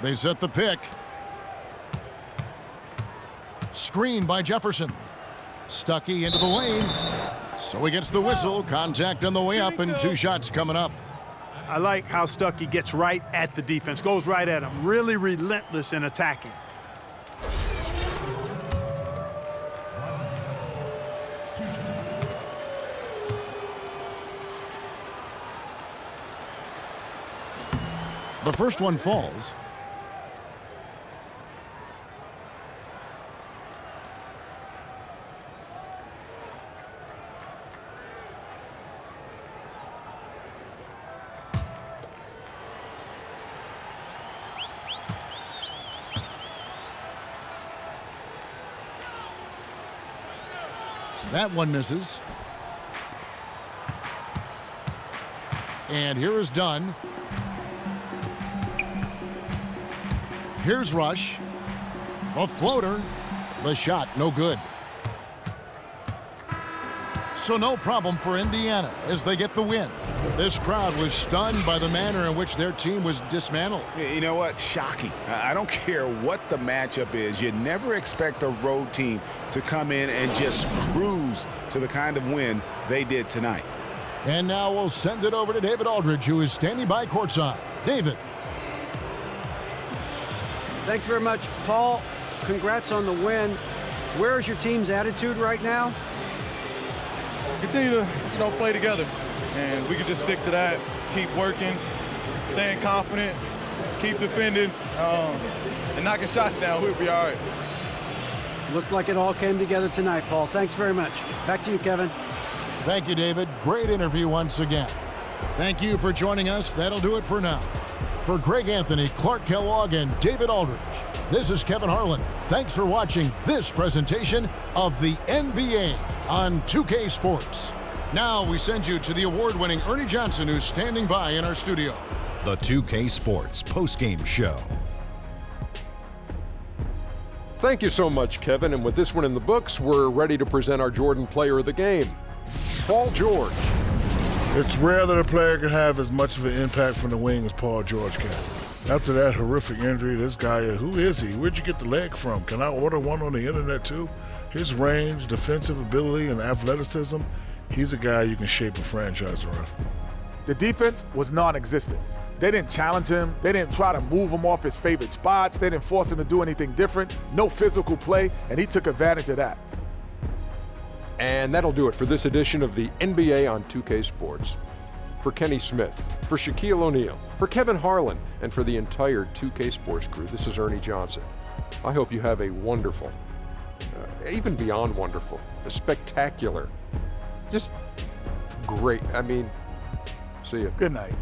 They set the pick. Screen by Jefferson. Stuckey into the lane. So he gets the whistle. Contact on the way up and 2 shots coming up. I like how Stuckey gets right at the defense, goes right at him, really relentless in attacking. The first one falls. That one misses. And here is Dunn. Here's Rush. A floater. The shot, no good. So no problem for Indiana as they get the win. This crowd was stunned by the manner in which their team was dismantled. You know what? Shocking. I don't care what the matchup is. You never expect a road team to come in and just cruise to the kind of win they did tonight. And now we'll send it over to David Aldridge, who is standing by courtside. David. Thanks very much, Paul. Congrats on the win. Where is your team's attitude right now? Continue to, play together, and we can just stick to that. Keep working, staying confident, keep defending, and knocking shots down. We'll be all right. Looked like it all came together tonight, Paul. Thanks very much. Back to you, Kevin. Thank you, David. Great interview once again. Thank you for joining us. That'll do it for now. For Greg Anthony, Clark Kellogg, and David Aldridge, this is Kevin Harlan. Thanks for watching this presentation of the NBA on 2K Sports. Now we send you to the award-winning Ernie Johnson, who's standing by in our studio. The 2K Sports postgame show. Thank you so much, Kevin. And with this one in the books, we're ready to present our Jordan Player of the Game, Paul George. It's rare that a player can have as much of an impact from the wing as Paul George can. After that horrific injury, this guy, who is he? Where'd you get the leg from? Can I order one on the internet too? His range, defensive ability, and athleticism, he's a guy you can shape a franchise around. The defense was non-existent. They didn't challenge him. They didn't try to move him off his favorite spots. They didn't force him to do anything different. No physical play, and he took advantage of that. And that'll do it for this edition of the NBA on 2K Sports. For Kenny Smith, for Shaquille O'Neal, for Kevin Harlan, and for the entire 2K Sports crew, this is Ernie Johnson. I hope you have a wonderful, even beyond wonderful, a spectacular, just great. See you. Good night.